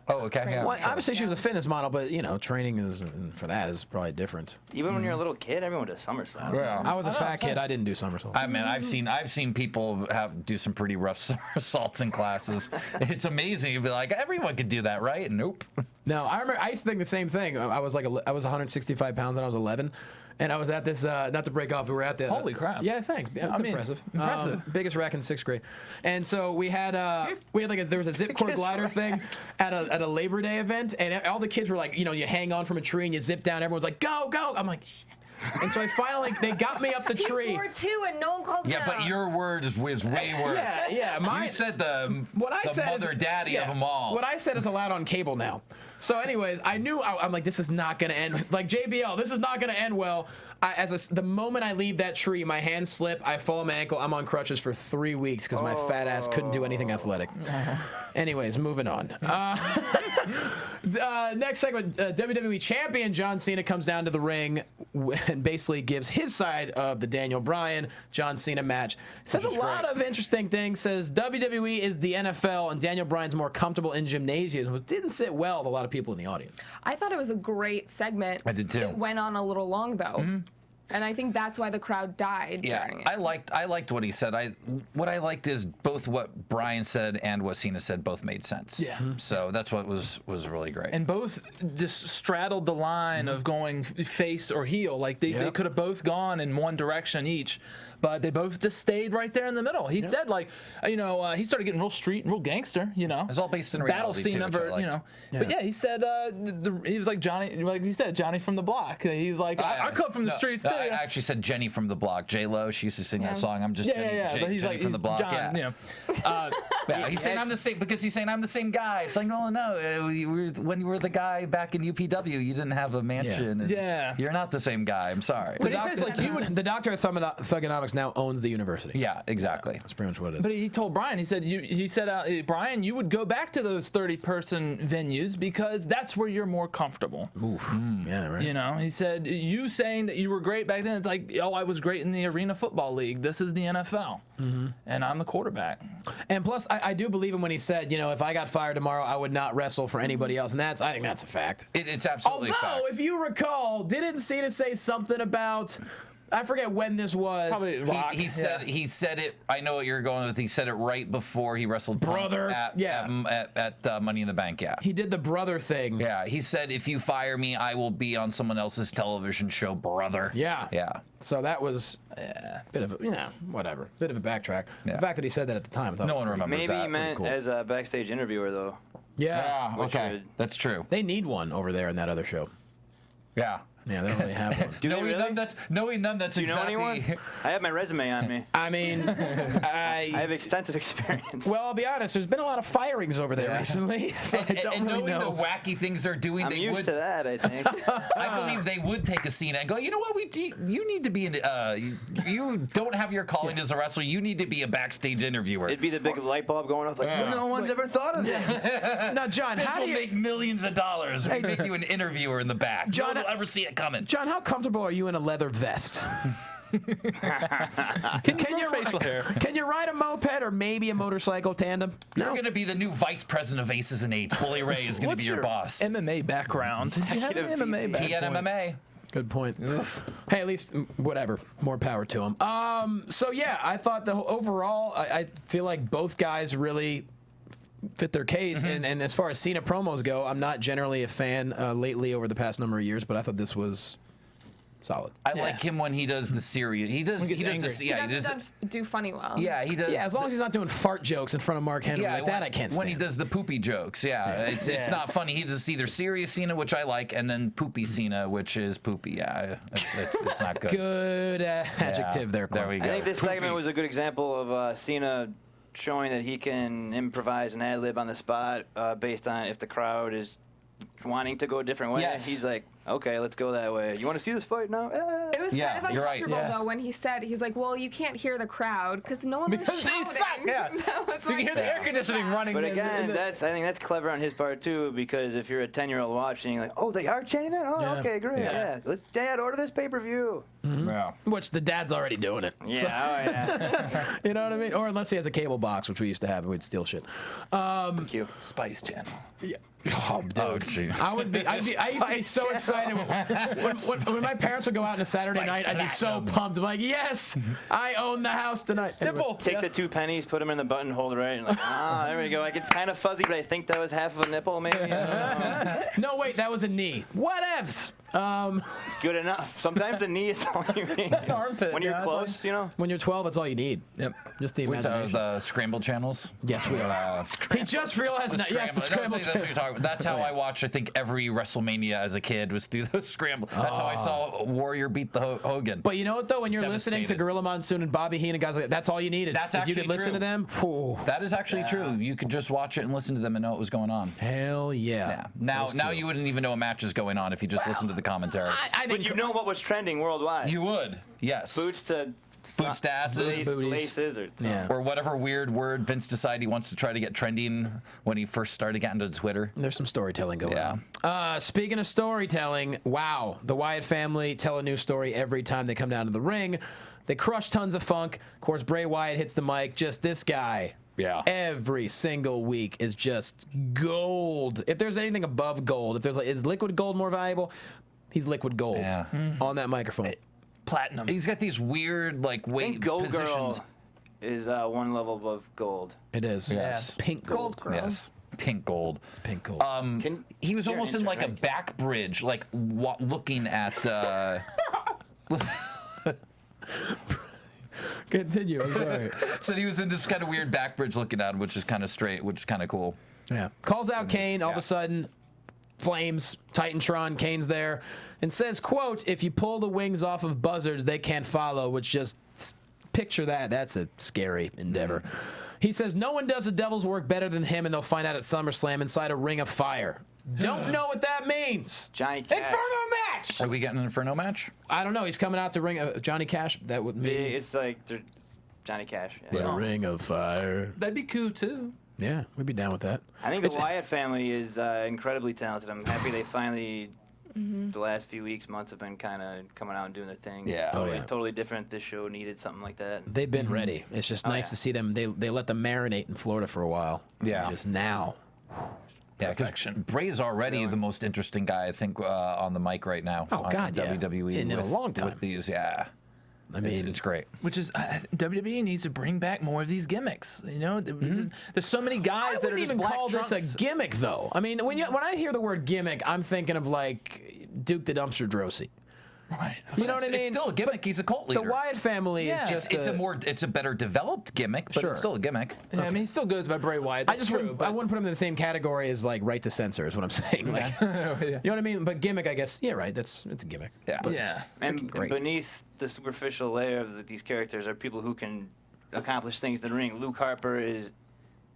Oh, okay. Yeah, Well, sure. obviously she was a fitness model, but training is for that is probably different. Even when you're a little kid, everyone does somersaults. Yeah. I was a fat kid. I didn't do somersaults. I've seen people do some pretty rough somersaults in classes. It's amazing. You'd be like, everyone could do that, right? Nope. No, I remember I used to think the same thing. I was 165 pounds when I was 11. And I was at this, not to break off, but we're at the. Holy crap. Yeah, thanks. Yeah, it's impressive. Biggest rack in 6th grade. And so we had there was a zip cord glider thing at a Labor Day event, and all the kids were like, you hang on from a tree and you zip down. Everyone's like, go, go. I'm like, shit. And so they got me up the tree. He swore too, and no one called him out. But your word is way worse. Yeah. You said the daddy of them all. What I said is allowed on cable now. So, anyways, I knew I'm like, this is not gonna end. Like JBL, this is not gonna end well. The moment I leave that tree, my hands slip, I fall on my ankle. I'm on crutches for 3 weeks because my fat ass couldn't do anything athletic. Anyways, moving on. Next segment, WWE Champion John Cena comes down to the ring and basically gives his side of the Daniel Bryan John Cena match. Says a lot of interesting things. Says WWE is the NFL and Daniel Bryan's more comfortable in gymnasiums, which didn't sit well with a lot of people in the audience. I thought it was a great segment. I did too. It went on a little long though. Mm-hmm. And I think that's why the crowd died during it. I liked what he said. What I liked is both what Bryan said and what Cena said both made sense. Yeah. So that's what was really great. And both just straddled the line of going face or heel. Like they could have both gone in one direction each, but they both just stayed right there in the middle. He said he started getting real street, real gangster. It's all based in battle reality scene too, number. Yeah. But yeah, he said he was like Johnny, like you said, Johnny from the block. He's like I come from the streets too. I actually said Jenny from the block. J-Lo, she used to sing that song. I'm just but he's Jenny like from the block. John, He's saying I'm the same because he's saying I'm the same guy. It's like no, when you were the guy back in UPW, you didn't have a mansion. Yeah. You're not the same guy. I'm sorry. But the doctor of Thugonomics now owns the university. Yeah, exactly. That's pretty much what it is. But he told Bryan, he said, Bryan, you would go back to those 30-person venues because that's where you're more comfortable. Oof. Yeah, right. He said, you saying that you were great back then, it's like, I was great in the Arena Football League. This is the NFL, and I'm the quarterback. And plus, I do believe him when he said, if I got fired tomorrow, I would not wrestle for anybody else. And I think that's a fact. It's absolutely a fact. Although, if you recall, didn't Cena say something about... I forget when this was. Probably Rock. He said it. I know what you're going with. He said it right before he wrestled Brother. at Money in the Bank. Yeah. He did the brother thing. Yeah. He said, if you fire me, I will be on someone else's television show, brother. Yeah. Yeah. So that was a bit of a, whatever. Bit of a backtrack. Yeah. The fact that he said that at the time, I thought no one remembers Maybe that. he meant cool. as a backstage interviewer though. Yeah. Okay. That's true. They need one over there in that other show. Yeah. Yeah, they don't really have one. Knowing them, that's Do you exactly. know anyone? I have my resume on me. I mean, I have extensive experience. Well, I'll be honest. There's been a lot of firings over there recently, so I don't really knowing know. the wacky things they're doing, I'm they used would. to that, I think. I believe they would take a Cena and go, you know what? You need to be you don't have your calling as a wrestler. You need to be a backstage interviewer. It'd be the big light bulb going off like, no one's ever thought of that. Now, John, This how will do you make millions of dollars. We'll make you an interviewer in the back. John, no one will ever see it coming. John, how comfortable are you in a leather vest? Can you facial hair? Can you ride a moped or maybe a motorcycle tandem? You're going to be the new vice president of Aces and Eights. Bully Ray is going to be your boss. MMA background? Do you have an MMA background? TNMMA. Good point. Hey, at least whatever. More power to him. So yeah, I thought overall, I feel like both guys really fit their case. And as far as Cena promos go, I'm not generally a fan lately over the past number of years, but I thought this was solid. I like him when he does the serious. He does. He does. He doesn't do funny well. Yeah, he does. Yeah, as long as he's not doing fart jokes in front of Mark Henry like that, I can't stand. When he does the poopy jokes, it's not funny. He does either serious Cena, which I like, and then poopy Cena, which is poopy. Yeah, it's not good. Good adjective there, Clark. There we go. I think this segment was a good example of Cena showing that he can improvise and ad-lib on the spot based on if the crowd is wanting to go a different way. Yes. He's like, okay, let's go that way. You want to see this fight now? It was kind of you're right. uncomfortable though when he said, he's like, well, you can't hear the crowd because no one was shouting. Yeah. That was You can hear the air conditioning running. But again, I think that's clever on his part too, because if you're a 10-year-old watching, you're like, oh, they are chanting that? Oh, okay, great. Yeah. Let's, Dad, order this pay-per-view. Yeah. Which the dad's already doing it. Yeah, So- yeah. You know what I mean? Or unless he has a cable box, which we used to have, and we'd steal shit. Thank you. Spice Channel. Oh, dude. Oh, gee. I used to be so excited when my parents would go out on a Saturday night. I'd be so pumped. I'm like, yes, I own the house tonight. Nipple. Take the 2 pennies, put them in the buttonhole, right? And like, there we go. Like, it's kind of fuzzy, but I think that was half of a nipple, maybe. I don't know. No, wait, that was a knee. Whatevs. Good enough. Sometimes the knee is all you need. Armpit, When you're yeah, close, you know. When you're 12, that's all you need. Yep. Just the With imagination. the scrambled channels. Yes, we are. He just realized that. Yes, the scrambled. That's what you're talking about. That's how I watched, I think, every WrestleMania as a kid was through those scrambled. That's how I saw Warrior beat the Hogan. But you know what, though? When you're listening to Devastated. Gorilla Monsoon and Bobby Heenan, guys like that, that's all you needed. That's if you actually could listen true. to them, whew, That is actually true. You could just watch it and listen to them and know what was going on. hell yeah. Yeah. Now you wouldn't even know a match is going on if you just listened to the commentary. I think But you know what was trending worldwide. You would. Yes. Boots to asses. laces, or Yeah. Or whatever weird word Vince decided he wants to try to get trending when he first started getting to Twitter. There's some storytelling going Yeah. on. Speaking of storytelling, wow, the Wyatt family tell a new story every time they come down to the ring. They crush tons of funk. Of course, Bray Wyatt hits the mic. Just this guy. Yeah. Every single week is just gold. If there's anything above gold, if there's like, is liquid gold more valuable? He's liquid gold Yeah. on that microphone. Platinum. He's got these weird I think weight Gold positions. Girl is one level above gold. It is. Yes. Pink gold. Gold girl. Yes. Pink gold. It's pink gold. He was You're almost in like a back bridge, like looking at. Continue. I'm sorry. Said he was in this kind of weird back bridge looking at him, which is kind of straight, which is kind of cool. Yeah. Calls out Kane. All of Yeah. a sudden, flames. Titantron. Kane's there, and says, "quote If you pull the wings off of buzzards, they can't follow." Which just picture that. That's a scary endeavor. He says, "No one does the devil's work better than him, and they'll find out at SummerSlam inside a ring of fire." Don't know what that means. Johnny Cash. Inferno match. Are we getting an Inferno match? I don't know. He's coming out to ring Johnny Cash. That would maybe It's like Johnny Cash. Yeah. a ring of fire. That'd be cool too. Yeah, we'd be down with that. I think the Wyatt family is incredibly talented. I'm happy they finally, the last few weeks, months have been kind of coming out and doing their thing. Yeah. Totally, Oh, yeah. totally different. This show needed something like that. They've been ready. It's just nice yeah. to see them. They let them marinate in Florida for a while. Yeah. Just now. Yeah, because Bray's already the most interesting guy, I think, on the mic right now. Oh, on God, yeah. WWE In a with- long time. With these, yeah. I mean, It's great. Which is WWE needs to bring back more of these gimmicks. You know, there's so many I guys that are wouldn't just even black call trunks. this a gimmick, though. I mean, when I hear the word gimmick, I'm thinking of like Duke the Dumpster Drosy. Right. You know what I mean? It's still a gimmick. He's a cult leader. The Wyatt family Yeah. is just it's a better developed gimmick, but Sure. it's still a gimmick. Yeah, I mean, he still goes by Bray Wyatt. I That's just true, wouldn't, but I wouldn't put him in the same category as like Right to Censor is what I'm saying. Like, Yeah. you know what I mean? But gimmick, I guess. Yeah, right. It's a gimmick. Yeah. But Yeah. it's And freaking great. beneath the superficial layer of these characters are people who can accomplish things in the ring. Luke Harper is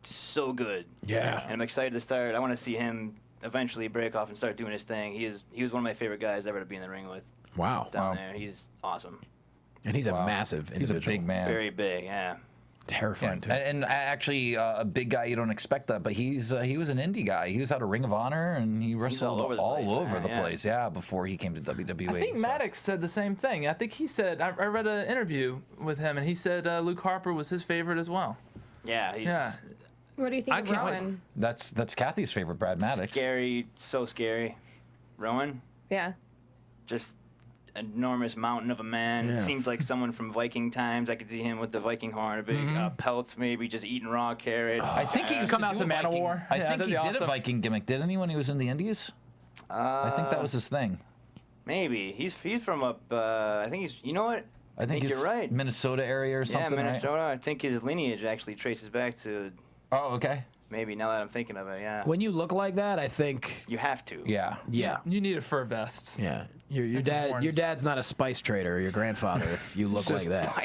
so good. Yeah. And I'm excited to start. I want to see him eventually break off and start doing his thing. He was one of my favorite guys ever to be in the ring with Wow. down there. He's awesome. And he's a Wow. massive He's a individual. big man. Very big, yeah. Terrifying, And, too. and actually, a big guy, you don't expect that, but he was an indie guy. He was out of Ring of Honor, and he wrestled all over the place, yeah. before he came to WWE. I think so. Maddox said the same thing. I think he said, I read an interview with him, and he said Luke Harper was his favorite as well. Yeah, he's Yeah. What do you think I of can't wait. Rowan? That's Kathy's favorite, Brad Maddox. scary, so scary. Rowan, Yeah. just enormous mountain of a man. Yeah. Seems like someone from Viking times. I could see him with the Viking horn, a big pelt, maybe just eating raw carrots. I think he used Come to out do to a Viking- Manowar. I Yeah, think that'd he be did a awesome. Viking gimmick, didn't he, when he was in the Indies? I think that was his thing. Maybe he's from up. I think he's. You know what? I think you're he's right. Minnesota area or something, yeah, Minnesota. right? I think his lineage actually traces back to Oh, okay. maybe now that I'm thinking of it. Yeah. When you look like that, I think, You have to. Yeah. yeah. You need a fur vest. Yeah. Your And some dad horns. your dad's not a spice trader or your grandfather if you look like that.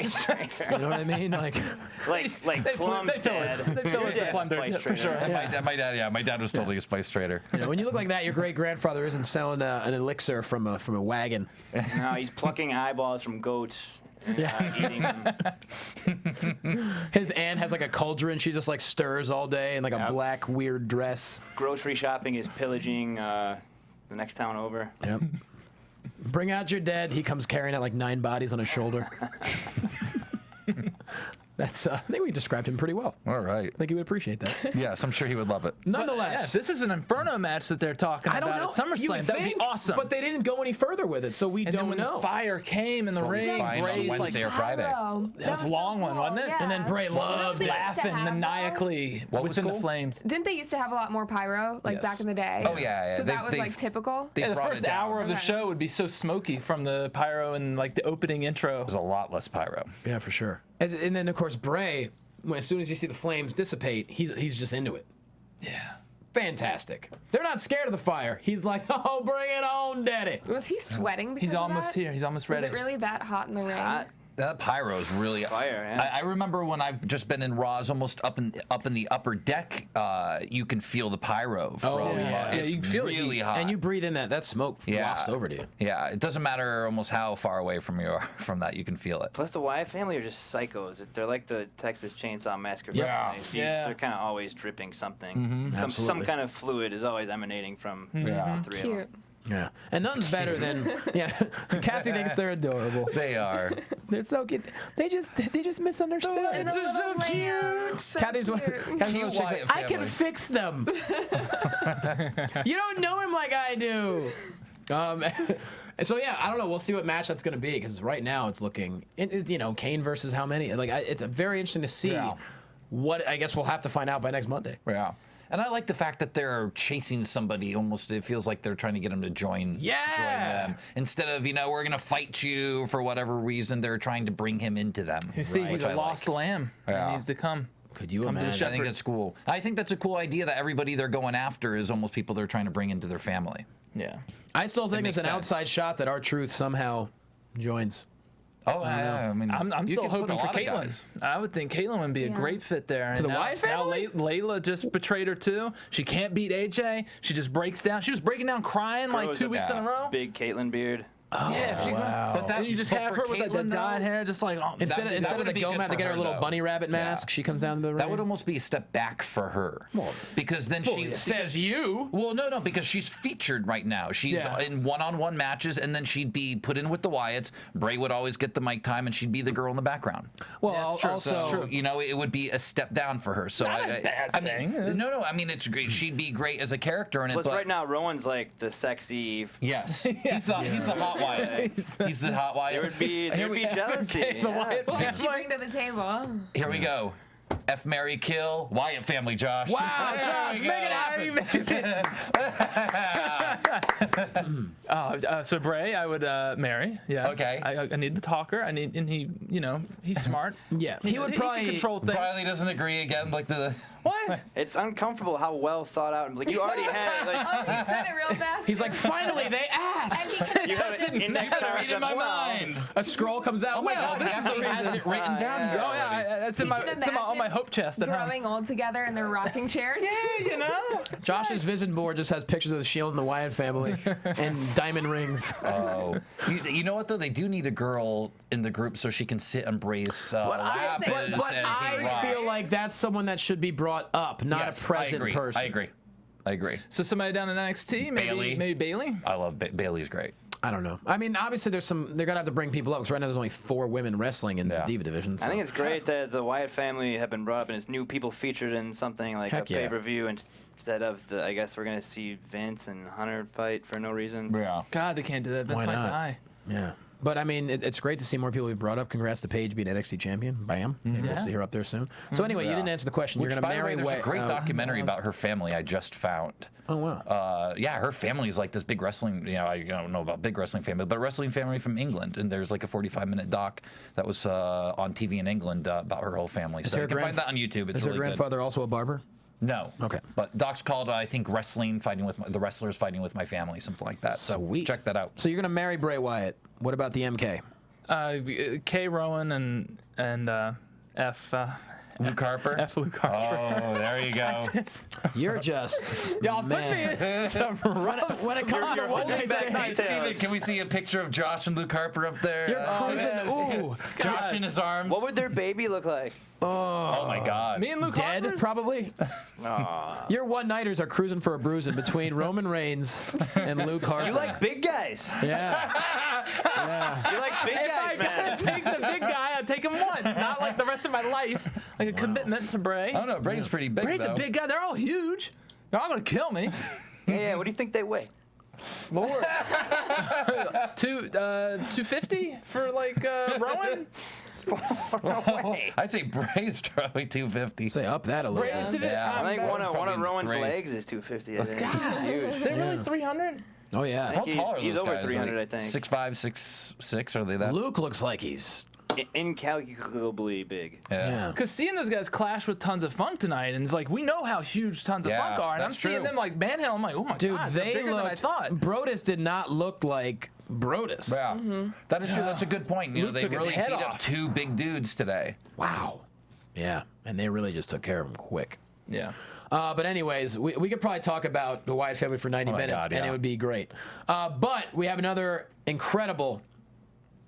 You know what I mean? Like like Plum's they fill it. dad. They fill it Your to plunder, dad's a for spice sure. trader. My dad was totally a spice trader. you know, when you look like that, your great grandfather isn't selling an elixir from a wagon. No, he's plucking eyeballs from goats. And, eating them. His aunt has like a cauldron. She just like stirs all day in like a Yep. black weird dress. Grocery shopping is pillaging the next town over. Yep. Bring out your dead. He comes carrying out like 9 bodies on his shoulder. That's I think we described him pretty well. All right. I think he would appreciate that. Yes, I'm sure he would love it. Nonetheless, if this is an Inferno match that they're talking I don't about know. at SummerSlam. That would be awesome. But they didn't go any further with it, so we and don't then when know. the fire came in the ring, find on Bray's like, Wednesday or Friday. that was a long one, wasn't it? Yeah. And then Bray loved it. Laughing maniacally within the flames. Didn't they used to have a lot more pyro, like Yes. back in the day? Oh, yeah. So that was like typical. They Yeah, the brought first it down. hour of the Okay. show would be so smoky from the pyro and like the opening intro. There's a lot less pyro. Yeah, for sure. And then of course Bray, as soon as you see the flames dissipate, he's just into it. Yeah. Fantastic. They're not scared of the fire. He's like, oh, bring it on, daddy. Was he sweating because He's of almost that? here. He's almost Was ready. it really that hot in the ring? That pyro is really Fire, yeah. I remember when I've just been in Raws, almost up in the upper deck. You can feel the pyro. From, yeah. It's you can feel it. really hot. And you breathe in that smoke wafts over to you. Yeah, it doesn't matter almost how far away from that, you can feel it. Plus, the Wyatt family are just psychos. They're like the Texas Chainsaw Massacre. Yeah. families. Yeah. They're kind of always dripping something. Some Absolutely. kind of fluid is always emanating from the three of Cute. them. Yeah. And nothing's better than Cathy thinks they're adorable. They are. They're so cute. They just misunderstood. And the little lamb. So Kathy's one. cute. Kathy's one Wyatt like, I can family. fix them. You don't know him like I do. So yeah, I don't know. We'll see what match that's going to be because right now it's looking, Kane versus how many? Like it's very interesting to see. Yeah. What I guess we'll have to find out by next Monday. Yeah. And I like the fact that they're chasing somebody. Almost, it feels like they're trying to get them to join them. Instead of, we're going to fight you for whatever reason, they're trying to bring him into them. You see, which he's I a lost lamb. Yeah. He needs to come. Could you Come to the imagine? I think that's cool. I think that's a cool idea that everybody they're going after is almost people they're trying to bring into their family. Yeah. I still think makes it's an sense. outside shot that R-Truth somehow joins. Oh, yeah. I mean, I'm you still can put a hoping for lot of Caitlyn. guys. I would think Caitlyn would be a Yeah. great fit there. To the Wyatt family? Now Layla just betrayed her too. She can't beat AJ. She just breaks down. She was breaking down crying like Grows 2 a weeks in a row. Big Caitlyn beard. Yeah, if she But and you just but have for her with like the Caitlyn, dyed though, hair, just like Instead of the wouldn't be go good mat to for get her her, little though. bunny rabbit mask, she comes down to the ring. That would almost be a step back for her. Because then she says you. Well, no, because she's featured right now. She's in one-on-one matches, and then she'd be put in with the Wyatts. Bray would always get the mic time, and she'd be the girl in the background. Well, it's true. also, So it would be a step down for her. So Not a bad thing. No. I mean, it's great. She'd be great as a character in it. Plus, But right now, Rowan's like the sexy. yes, he's the hot Wyatt. He's the hot Wyatt. There would be jealousy. Okay, the yeah. Wyatt What family. did you bring to the table? Here we go. F, marry, kill. Wyatt family, Josh. wow, Josh, make it happen. So Bray, I would marry. Yes. Okay. I need the talker. and he, he's smart. Yeah, he would can probably control things. Riley doesn't agree again. Like the What? It's uncomfortable how well thought out. Like you already had. Like, Oh, he said it real fast. He's like, finally, they And asked. he could you have have an index card. read in my mind. A scroll comes out. my God, this is the Kathy has reason. it written down here. Oh yeah, that's in You my can it's in my, on my imagine hope chest at home. growing old together in their rocking chairs. Josh's vision board just has pictures of the Shield and the Wyatt family and diamond rings. Oh, you know what though? They do need a girl in the group so she can sit and brace lap but as he I rocks. feel like that's someone that should be brought up, not Yes, a present I agree. person. I agree. So somebody down in NXT, Bayley. maybe Bayley. I love Bailey's great. I don't know. I mean, obviously, they're gonna have to bring people up because right now there's only 4 women wrestling in the Diva division. So. I think it's great that the Wyatt family have been brought up and it's new people featured in something like Heck a yeah. pay-per-view instead of I guess we're gonna see Vince and Hunter fight for no reason. Yeah. God, they can't do that. Vince Why might not? die. Yeah. But I mean, it's great to see more people be brought up. Congrats to Paige being NXT champion. Bam. Maybe we'll see her up there soon. So anyway, you didn't answer the question. Which, You're gonna by the marry way, there's a great documentary about her family I just found. Oh wow. Yeah, her family's like this big wrestling. I don't know about big wrestling family, but a wrestling family from England. And there's like a 45-minute doc that was on TV in England about her whole family. So you can find that on YouTube. It's Is her really grandfather also a barber? No. Okay. But doc's called I think the wrestlers fighting with my family, something like that. Sweet. So check that out. So you're gonna marry Bray Wyatt. What about the MK? K. Rowan and F. Luke Harper. F. Luke Harper. Oh, there you go. You're just Y'all put me man. in some rough When it comes to You're one night holding stands, back Steven, can we see a picture of Josh and Luke Harper up there? you're cruising. Ooh, Josh in his arms. What would their baby look like? Oh my God. Me and Luke dead Harper's? probably. Aw. Your one-nighters are cruising for a bruising between Roman Reigns and Luke Harper. You like big guys. Yeah. You like big If I guys, man. gotta take the big guy, I take him once, not like the rest rest of my life, like a commitment to Bray. I don't know. Bray's pretty big. Bray's though. a big guy. They're all huge. They're all gonna kill me. Yeah, what do you think they weigh? Lord. 250 for like Rowan. I'd say Bray's probably 250. Say up that a little. Bray's bit. 250. Yeah. I think one of Probably Rowan's three. legs is 250. I think. God, He's huge. they're really 300. Oh yeah. How he's- tall are he's those over guys? 300, I think. 6'5", 6'6", are they that? Luke looks like he's. Incalculably big. Yeah. Because seeing those guys clash with Tons of Funk tonight, and it's like we know how huge Tons of Yeah, Funk are, and I'm that's seeing true. them like manhandle. I'm like, oh my Dude, god, they're they bigger than I looked. thought. Brodus did not look like Brodus. Yeah. That is true. That's a good point. You know, Luke they took his really head beat up off. 2 big dudes today. Wow. Yeah, and they really just took care of him quick. Yeah. But anyways, we could probably talk about the Wyatt family for 90 my minutes, God, and yeah. it would be great. But we have another incredible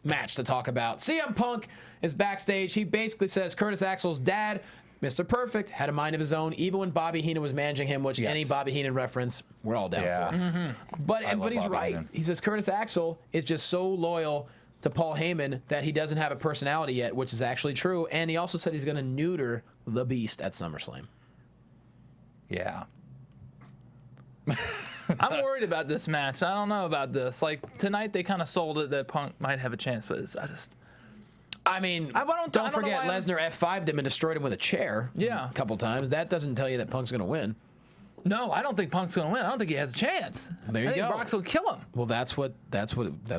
match to talk about. CM Punk is backstage. He basically says Curtis Axel's dad, Mr. Perfect, had a mind of his own, even when Bobby Heenan was managing him, which any Bobby Heenan reference, we're all down Yeah. for. But love he's Bobby right. Heenan. He says Curtis Axel is just so loyal to Paul Heyman that he doesn't have a personality yet, which is actually true. And he also said he's going to neuter the Beast at SummerSlam. Yeah. I'm worried about this match. I don't know about this. Like tonight, they kind of sold it that Punk might have a chance, but I mean, I don't don't know forget why I'm- Lesnar F5'd him and destroyed him with a chair. Yeah. A couple times. That doesn't tell you that Punk's going to win. no, I don't think Punk's gonna win. I don't think he has a chance. There you I think go. Brock's gonna kill him. Well, that's where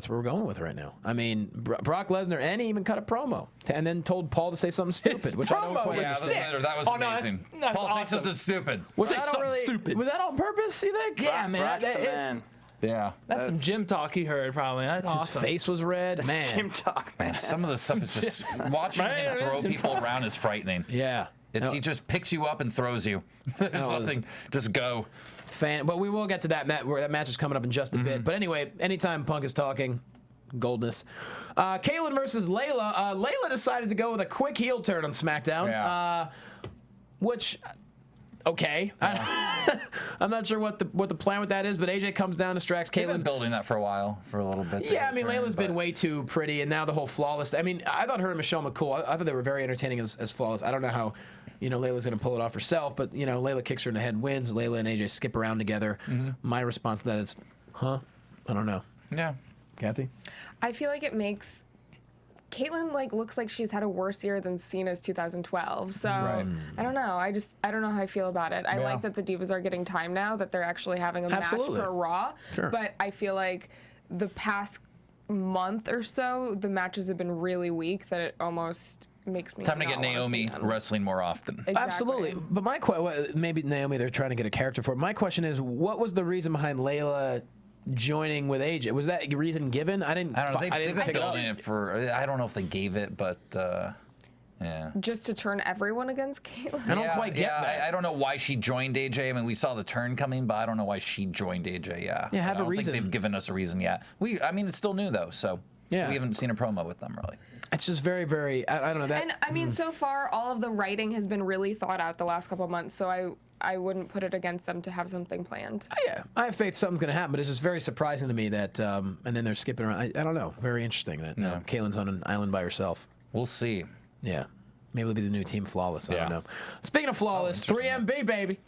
we're going with right now. I mean, Brock Lesnar, and he even cut a promo and then told Paul to say something stupid, His which I don't promo quite was Yeah, understand. that was Oh, no, that's- amazing. that's Paul, say awesome. something stupid. Was Say that something really stupid. Was that on purpose? You think? Yeah, man. Brock's the it's- man. Yeah. That's some gym talk he heard probably. That's His awesome. face was red, man. Jim Talk, man. Some of the stuff is just watching Right, him throw Jim people Talk. around is frightening. Yeah. He just picks you up and throws you. There's was- nothing. Just go. But we will get to that where that match is coming up in just a bit. But anyway, anytime Punk is talking, goldness. Kayla versus Layla. Layla decided to go with a quick heel turn on SmackDown, Yeah. which. Okay, I'm not sure what the plan with that is, but AJ comes down, distracts They've been Caitlyn. building that for a while, for a little bit. Yeah, I mean, there, Layla's been but- way too pretty, and now the whole flawless. I mean, I thought her and Michelle McCool, I thought they were very entertaining as flawless. I don't know how, Layla's going to pull it off herself, but, Layla kicks her in the head and wins. Layla and AJ skip around together. My response to that is, huh? I don't know. Yeah. Kathy? I feel like it makes Caitlyn looks like she's had a worse year than Cena's 2012. So Right. I don't know. I don't know how I feel about it. I Yeah. like that the Divas are getting time now, that they're actually having a Absolutely. match per Raw. Sure. But I feel like the past month or so, the matches have been really weak that it almost makes me Time to not get wanna Naomi see them. wrestling more often. Exactly. Absolutely. But my question, maybe Naomi, they're trying to get a character for it. My question is, what was the reason behind Layla joining with AJ? Was that reason given? I didn't I don't know. I They've didn't been pick it up. building it for. I don't know if they gave it, but yeah. Just to turn everyone against Caitlyn. I don't quite get that. I don't know why she joined AJ. I mean, we saw the turn coming, but I don't know why she joined AJ. Yeah. Yeah, have I a don't reason. think they've given us a reason yet. I mean, it's still new though, so Yeah. we haven't seen a promo with them really. It's just very, very, I don't know. That. And I mean, so far, all of the writing has been really thought out the last couple of months, so I wouldn't put it against them to have something planned. Yeah, I have faith something's going to happen, but it's just very surprising to me that, and then they're skipping around. I don't know. Very interesting that Kaylin's on an island by herself. We'll see. Yeah. Maybe it'll be the new Team Flawless. I don't Yeah. know. Speaking of Flawless, 3MB, baby.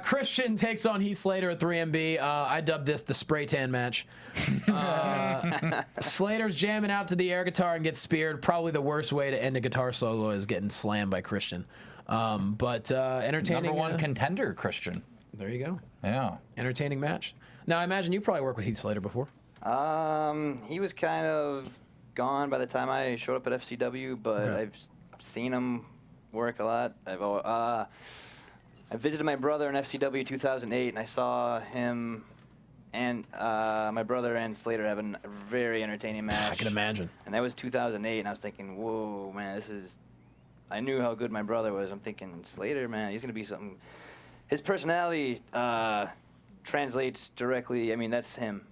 Christian takes on Heath Slater at 3MB. I dubbed this the spray tan match. Slater's jamming out to the air guitar and gets speared. Probably the worst way to end a guitar solo is getting slammed by Christian. But entertaining. Number one contender, Christian. There you go. Yeah. Entertaining match. Now, I imagine you probably worked with Heath Slater before. He was kind of gone by the time I showed up at FCW, but Okay. I've seen him work a lot. I visited my brother in FCW 2008, and I saw him and my brother and Slater have a very entertaining match. I can imagine. And that was 2008, and I was thinking, whoa, man, this is... I knew how good my brother was. I'm thinking, Slater, man, he's going to be something... His personality translates directly. I mean, that's him.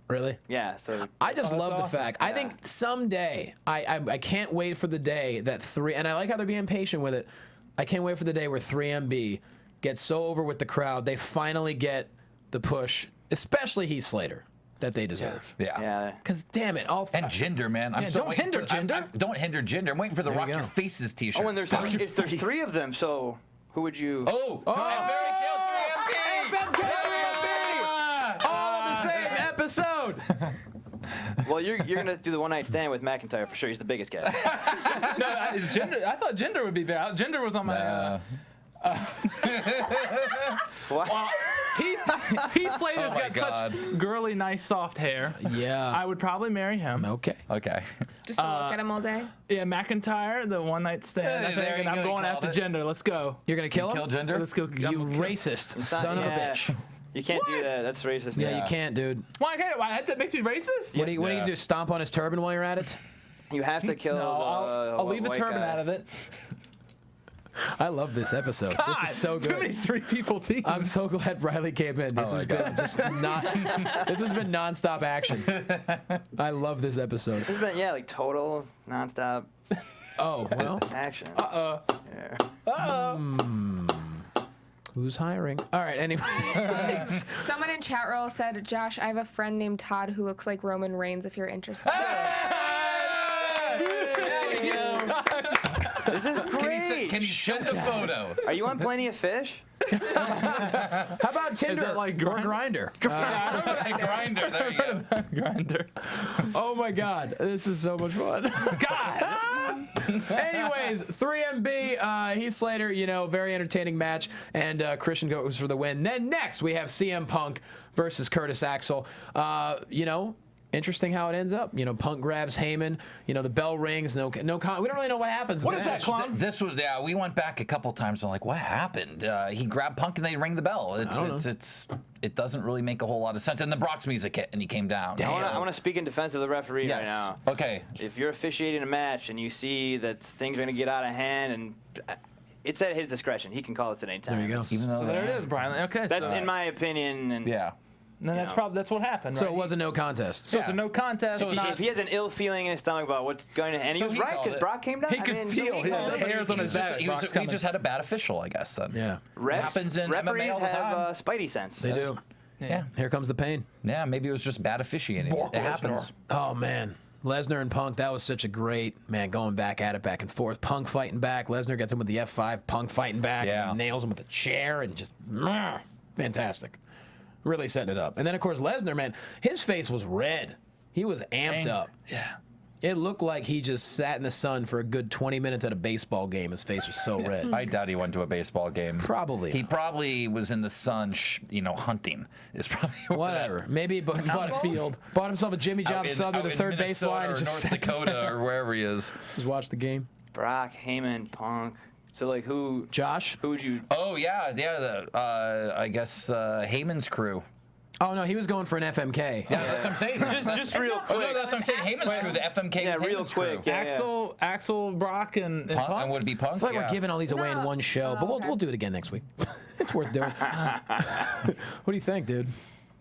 Really? Yeah, so... I just Oh, love that's the awesome. fact. I think someday, I can't wait for the day that and I like how they're being patient with it. I can't wait for the day where 3MB gets so over with the crowd, they finally get the push, especially Heath Slater. that they deserve. Yeah. Because damn it, all And Jinder, man. I'm don't hinder Jinder. Don't hinder Jinder. I'm waiting for the Rock you Your go. Faces t-shirt. Oh, and there's three of them. So who would you? Oh, Mary Kill 3MP. all on the same episode. Well, you're gonna do the one night stand with McIntyre for sure. He's the biggest guy. No, Jinder. I thought Jinder would be there. Jinder was on my. What? Heath Slater's Oh my got God. such girly, nice, soft hair. Yeah. I would probably marry him. Okay. Okay. Just to look at him all day. Yeah, McIntyre, the one night stand. I Hey, there think, you and I'm go, you going called after it. Jinder. Let's go. You're gonna kill him? Kill Jinder? Let's go. You racist son of a bitch. You can't do that. That's racist. Yeah, you can't, dude. Why can't? Why that makes me racist? What are you gonna do? Stomp on his turban while you're at it? You have to kill. No, I'll leave the white turban guy. out of it. I love this episode. God, This is so Too many good. 3 people teams. I'm so glad Briley came in. This has been just not. This has been nonstop action. I love this episode. It's been like total nonstop Oh well. action. Uh-oh. Who's hiring? All right. Anyway. Someone in chat roll said, Josh, I have a friend named Todd who looks like Roman Reigns if you're interested. This is great. Can you show the photo? Are you on Plenty of Fish? How about Tinder that like or Grinder? Grinder. There you go. Grinder. Oh my God, this is so much fun. God. Anyways, 3MB, Heath Slater, very entertaining match, and Christian goes for the win. Then next we have CM Punk versus Curtis Axel. Interesting how it ends up. Punk grabs Heyman. The bell rings. We don't really know what happens. What is that, Clum? This was we went back a couple times and like, what happened? He grabbed Punk and they ring the bell. It doesn't really make a whole lot of sense. And the Brock's music hit and he came down. I want to speak in defense of the referee right now. Okay. If you're officiating a match and you see that things are going to get out of hand, and it's at his discretion, he can call it at any time. There you go. Even though So there it is, Brian. Okay. That's so in my opinion. And then that's probably that's what happened. So right? it was a no contest. So it's a no contest. So not- if he has an ill feeling in his stomach about what's going to, and he was right because Brock came down. He could feel he the hairs on his back. He Brock's coming. just had a bad official, I guess. Then Yeah. Refs, happens in referees MMA all the have time. Spidey sense. They do. Yeah. Here comes the pain. Yeah, maybe it was just bad officiating. It happens. Oh man, Lesnar and Punk. That was such a great going back at it, back and forth. Punk fighting back. Lesnar gets him with the F5. Punk fighting back. Yeah. And nails him with a chair and just fantastic. Really setting it up. And then of course Lesnar, man, his face was red. He was amped up. Yeah. It looked like he just sat in the sun for a good 20 minutes at a baseball game. His face was so red. I doubt he went to a baseball game. Probably He not. probably was in the sun, hunting. Is probably Whatever. Maybe he bought himself a Jimmy Job sub to the third baseline and just North sat Dakota or wherever he is. just watch the game. Brock, Heyman, Punk. So who? Josh? Who would you? Oh yeah. I guess Heyman's crew. Oh no, he was going for an FMK. Yeah, that's what I'm saying. Just real quick. Oh no, that's what I'm saying. Heyman's crew, the FMK. Yeah, real Heyman's quick. Crew. Yeah. Axel, Brock, and Punk, Punk. and would it be Punk? I feel like yeah. we're giving all these away in one show, but we'll do it again next week. It's worth doing. What do you think, dude?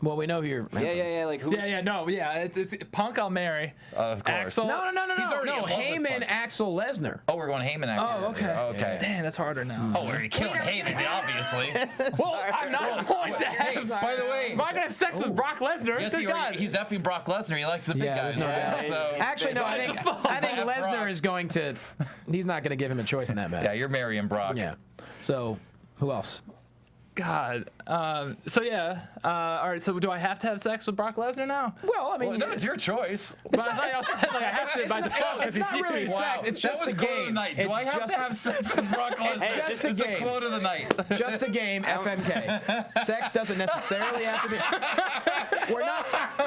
Well, we know who you're. Yeah. Like who? It's Punk. I'll marry. Of course. Axel. No. He's already in love with Heyman, Punk. Axel, Lesnar. Oh, we're going Heyman. Oh, Axel. okay. Okay. Damn, that's harder now. Oh, we're killing Heyman, obviously. Well, I'm not going to have. By the way, Am I gonna have sex with Brock Lesnar? yes, Good God. he's effing Brock Lesnar. He likes the big Yeah, guys, there's no right? doubt. So, Actually, no. I think Brock. Lesnar is going to. He's not going to give him a choice in that match. yeah, you're marrying Brock. Yeah. So, who else? God. All right. So do I have to have sex with Brock Lesnar now? Well, I mean, Well, no, it's your choice. But I thought y'all said I have to by default because it's he's not really huge. sex. It's just that was a quote of the game. night. Do It's I have just to have sex with Brock Lesnar? just a It's game. the quote of the night. Just a game, FMK. Sex doesn't necessarily have to be.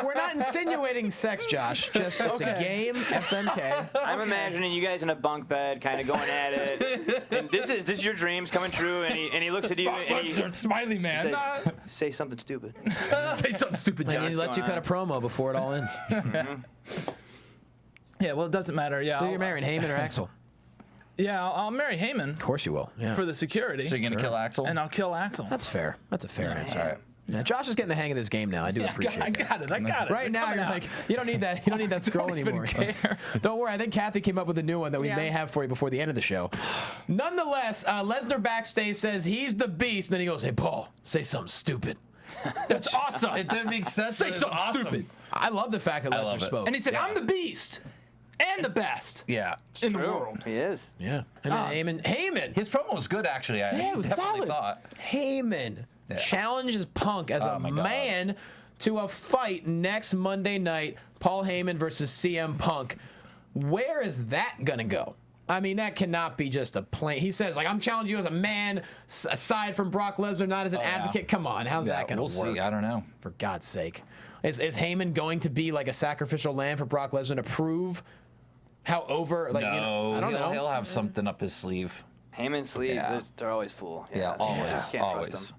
We're not insinuating sex, Josh. Just it's a game, FMK. I'm imagining you guys in a bunk bed, kind of going at it. And this is your dreams coming true. And he looks at you and he Smiley man. says, "Say something stupid." Say something stupid, And John. he lets you cut a promo before it all ends. Yeah, well, it doesn't matter. Yeah. So you're marrying Heyman or Axel? Yeah, I'll marry Heyman Of course you will. Yeah. for the security. So you're gonna kill Axel? and I'll kill Axel. That's fair. That's a fair answer. All right. Yeah, Josh is getting the hang of this game now. I do I appreciate that. got it. I got it. Right It's now, coming you're out. like, you don't need that. You don't need that scroll don't even anymore. care. Don't worry. I think Cathy came up with a new one that we Yeah. may have for you before the end of the show. Nonetheless, Lesnar backstage says he's the beast. And then he goes, "Hey, Paul, say something stupid." That's awesome. It didn't make sense. Say but it's something awesome. stupid. I love the fact that I love Lesnar it. spoke. And he said, Yeah. I'm the beast and the best Yeah. in the world. He is. Yeah. And then Heyman. His promo was good, actually. I Yeah, it was definitely solid. thought. Heyman Yeah. challenges Punk as a my God. man to a fight next Monday night. Paul Heyman versus CM Punk. Where is that going to go? I mean, that cannot be just a plain. He says, like, I'm challenging you as a man, aside from Brock Lesnar, not as an advocate. Come on, how's that going to We'll work? see. I don't know. For God's sake. Is Heyman going to be like a sacrificial lamb for Brock Lesnar to prove how over? Like, No, you know, I don't know. He'll have something up his sleeve. Heyman's sleeves, Yeah. they're always full. Yeah, always, Can't always. trust him.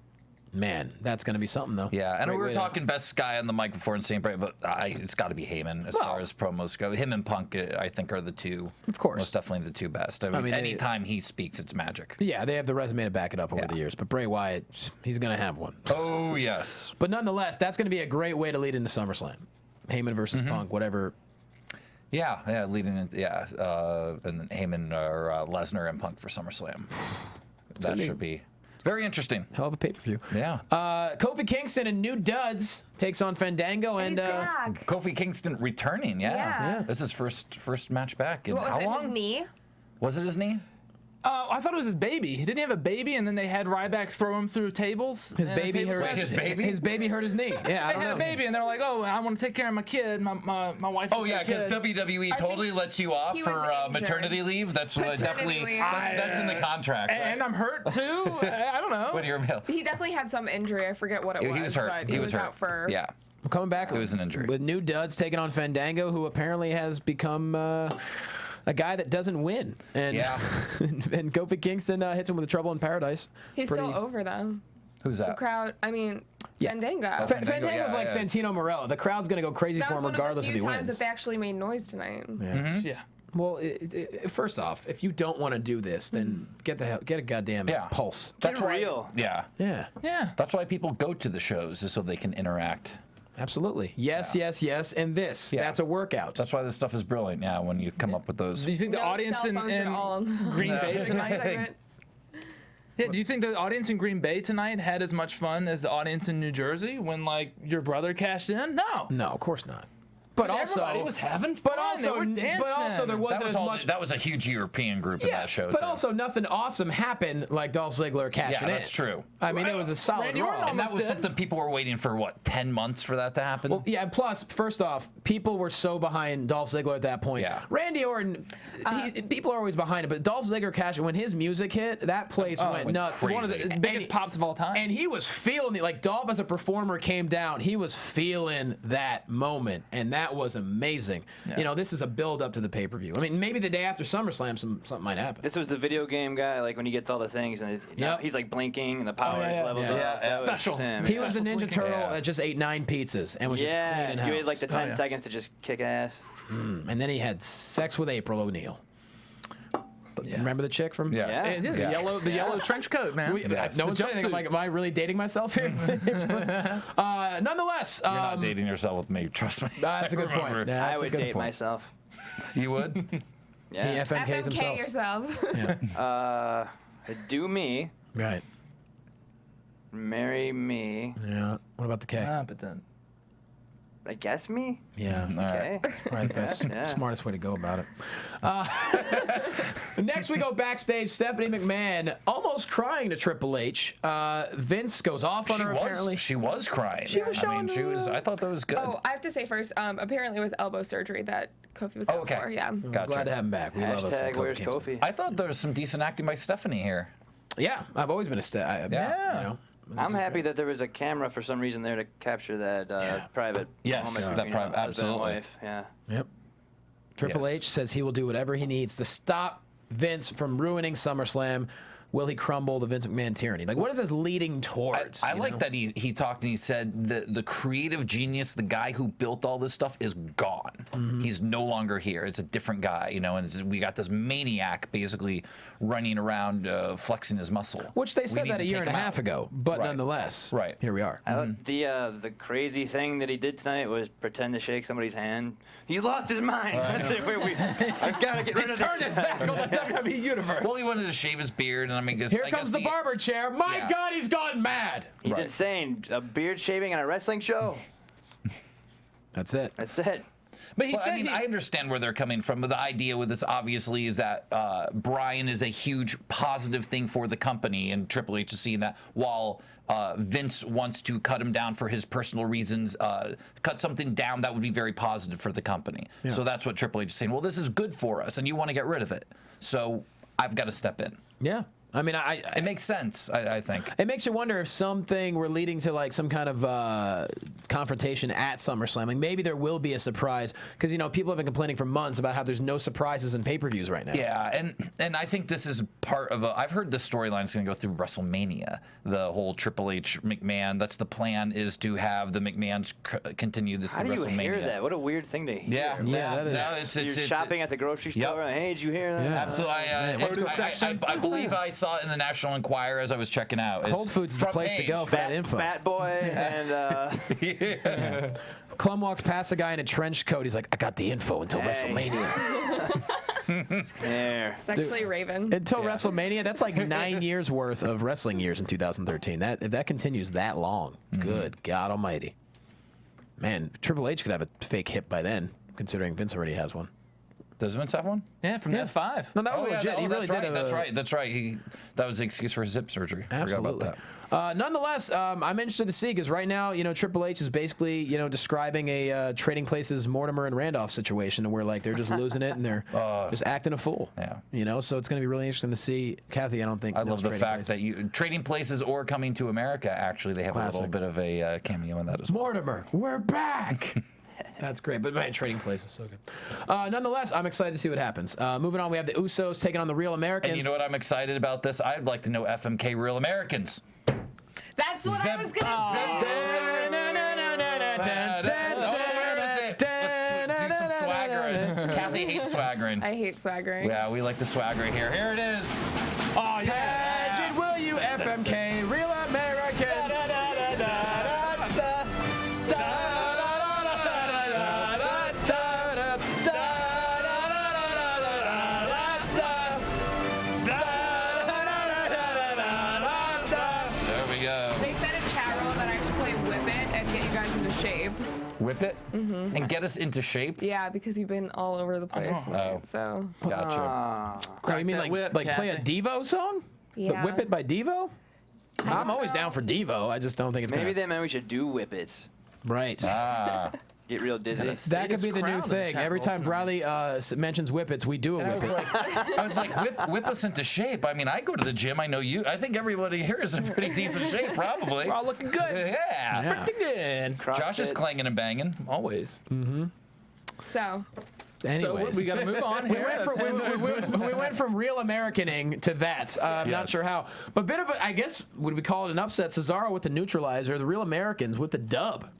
Man, that's going to be something, though. Yeah, and Great we were way to- talking best guy on the mic before in St. Bray, but it's got to be Heyman as far as promos go. Him and Punk, I think, are the two. Of course. Most definitely the two best. I mean, mean, they- anytime he speaks, it's magic. Yeah, they have the resume to back it up over the years. But Bray Wyatt, he's going to have one. Oh, yes. But nonetheless, that's going to be a great way to lead into SummerSlam. Heyman versus Punk, whatever. Yeah, leading into, and then Heyman or Lesnar and Punk for SummerSlam. That should be very interesting. Hell of a pay-per-view. Yeah. Kofi Kingston and New Duds takes on Fandango and He's back. Kofi Kingston returning, Yeah. This is first match back in What was how it? long? His knee? Was it his knee? I thought it was his baby. Didn't he have a baby, and then they had Ryback throw him through tables? his and a baby table hurt match? His baby? His baby hurt his knee. Yeah, I They don't had know. a baby, and they're like, "Oh, I want to take care of my kid. My wife." Oh yeah, because WWE totally lets you off he for was injured. maternity leave. That's what Maternity definitely leave. that's in the contract. Right? And I'm hurt too. I don't know. When you're available. He definitely had some injury. I forget what it was. He was hurt. But He was hurt. out for. Yeah. I'm coming back. It was an injury. With New Duds taking on Fandango, who apparently has become a guy that doesn't win. And, Yeah. and Kofi Kingston hits him with a Trouble in Paradise. He's Pretty- still over though. Who's The that? crowd. I mean, Yeah. Fandango. Fandango's yeah, like yeah, Santino Marella. The crowd's going to go crazy That for was him one of the regardless if few he times wins. that they actually made noise tonight. Yeah. Well, first off, if you don't want to do this, then get a goddamn Yeah. pulse. That's Get why. real. Yeah. Yeah, Yeah. That's why people go to the shows is so they can interact. absolutely. Yes, yes, and this. Yeah. That's a workout. That's why this stuff is brilliant. Yeah, when you come up with those. Do you think the No audience cell in phones at all on Green Bay during that tonight? segment. Yeah. Do you think the audience in Green Bay tonight had as much fun as the audience in New Jersey when like your brother cashed in? No. No, of course not. But also, Everybody was having fun. but also, they were dancing. but also, there wasn't That was, as all, much. that was a huge European group in that show. but too. also nothing awesome happened like Dolph Ziggler cashing yeah, in. that's true. I mean, it was a solid Randy Orton Raw. And that almost was did. something people were waiting for, what, 10 months for that to happen? Well, yeah, and plus, first off, people were so behind Dolph Ziggler at that point. Yeah. Randy Orton, people are always behind him, but Dolph Ziggler cashed when his music hit, that place went was nuts. crazy. One of the And biggest he- pops of all time. And he was feeling it. Like, Dolph as a performer came down. He was feeling that moment, and that was amazing. You know, this is a build-up to the pay-per-view. I mean, maybe the day after SummerSlam, something might happen. This was the video game guy, like when he gets all the things and Yep. he's like blinking and the power yeah, levels yeah. up. Yeah, That was special. him. He was a Special Ninja blinking. Turtle Yeah. that just ate 9 pizzas and was just Yeah, cleaning you house. had like the 10 yeah. seconds to just kick ass. And then he had sex with April O'Neil. Remember the chick from? Yes. Yeah. Yeah, Yeah. the yellow trench coat, man. Yes. No one's saying anything. I'm jumpsuit. like, am I really dating myself here? Nonetheless, You're not dating yourself with me, trust me. that's a good point. Remember. Yeah, I that's a would good date point. myself. You would? He Yeah. FMKs FMK himself. yourself. Do me, Right. marry me. Yeah. What about the K? But then I guess me. Yeah. All right. Okay. Probably the best, Yeah. smartest way to go about it. Next, we go backstage. Stephanie McMahon almost crying to Triple H. Vince goes off on her, apparently. She was crying. She was I mean, showing, I thought that was good. Oh, I have to say first, apparently it was elbow surgery that Kofi was out okay. for. Yeah. Gotcha. Glad to have him back. We love us some Hashtag where's Kingston. Kofi? I thought there was some decent acting by Stephanie here. Yeah, I've always been a Yeah. You know, I'm happy that there was a camera for some reason there to capture that private Yes, moment that between private- husband and absolutely. wife. Yeah. Yep. Triple Yes. H says he will do whatever he needs to stop Vince from ruining SummerSlam. Will he crumble the Vince McMahon tyranny? Like, what is this leading towards? I you like know? that he talked and he said the creative genius, the guy who built all this stuff, is gone. Mm-hmm. He's no longer here. It's a different guy, you know. And we got this maniac basically running around flexing his muscle. Which they We said need that to a year take and a him half out. ago, but Right. nonetheless, Right. here we are. I thought the crazy thing that he did tonight was pretend to shake somebody's hand. He lost his mind. That's it. I've got to get rid of turn this his guy. back on the WWE universe. Well, he wanted to shave his beard, and I mean, Here comes the barber chair. My Yeah. God, he's gone mad. He's insane. A beard shaving on a wrestling show. That's it. That's it. But he Well, said I mean, I understand where they're coming from, but the idea with this obviously is that Brian is a huge positive thing for the company, and Triple H is seeing that while Vince wants to cut him down for his personal reasons, cut something down that would be very positive for the company. Yeah. So that's what Triple H is saying. Well, this is good for us, and you want to get rid of it. So I've got to step in. Yeah. I mean, it makes sense, I think. It makes you wonder if something were leading to like some kind of confrontation at SummerSlam. Like maybe there will be a surprise because people have been complaining for months about how there's no surprises in pay-per-views right now. Yeah, and I think this is part of I've heard the storyline is going to go through WrestleMania. The whole Triple H McMahon. That's the plan, is to have the McMahons continue this How through do you WrestleMania. hear that? What a weird thing to hear. Yeah, that is. No, You're shopping at the grocery store. Yep. Hey, did you hear that? Yeah. Absolutely. I believe I saw it in the National Enquirer as I was checking out. It's Whole Foods is the front place to page. go for that info. Fat Boy and Clum walks past a guy in a trench coat. He's like, I got the info until WrestleMania. there. It's actually Raven. Until WrestleMania, that's like 9 years worth of wrestling years in 2013. If that continues that long, good God Almighty, man, Triple H could have a fake hip by then, considering Vince already has one. Does Vince have one? Yeah, from F5. No, that was legit. He really that's did. right. That's right. That was the excuse for his hip surgery. Absolutely. Forgot about that. Nonetheless, I'm interested to see because right now, Triple H is basically, describing a Trading Places Mortimer and Randolph situation where like they're just losing it and they're just acting a fool. Yeah. So it's going to be really interesting to see. Kathy, I don't think. I love the fact that you Trading Places or Coming to America. Actually, they have a little bit of a cameo in that as well. Mortimer, we're back. That's great, but man, Trading Places is so good. Nonetheless, I'm excited to see what happens. Moving on, we have the Usos taking on the Real Americans. And you know what I'm excited about this? I'd like to know FMK Real Americans. That's what I was gonna say. Let's do some swaggering. Kathy hates swaggering. I hate swaggering. Yeah, we like to swagger here. Here it is. Oh, yeah. Padgett, will you FMK Real Americans? There we go. They said in chat room that I should play Whip It and get you guys into shape. Whip it and get us into shape. Yeah, because you've been all over the place. with it, so. Gotcha. Oh, you mean that like whip, play a Kathy. Devo song? Yeah. Whip It by Devo? I'm always down for Devo. I just don't think it's Maybe gonna... they meant we should do Whip It. Right. Get real dizzy. That could be the new crowd in thing. chat Every roll time Briley mentions Whippets, we do a I Whippet. was like, whip us into shape. I mean, I go to the gym. I know you. I think everybody here is in pretty decent shape, probably. We're all looking good. Yeah. Yeah. Pretty good. Josh is clanging and banging. Always. So. Anyways. So we got to move on here. We went from real Americaning to that. I'm not Yes. sure how. But a bit of a, I guess, would we call it an upset? Cesaro with the neutralizer, the Real Americans with the dub.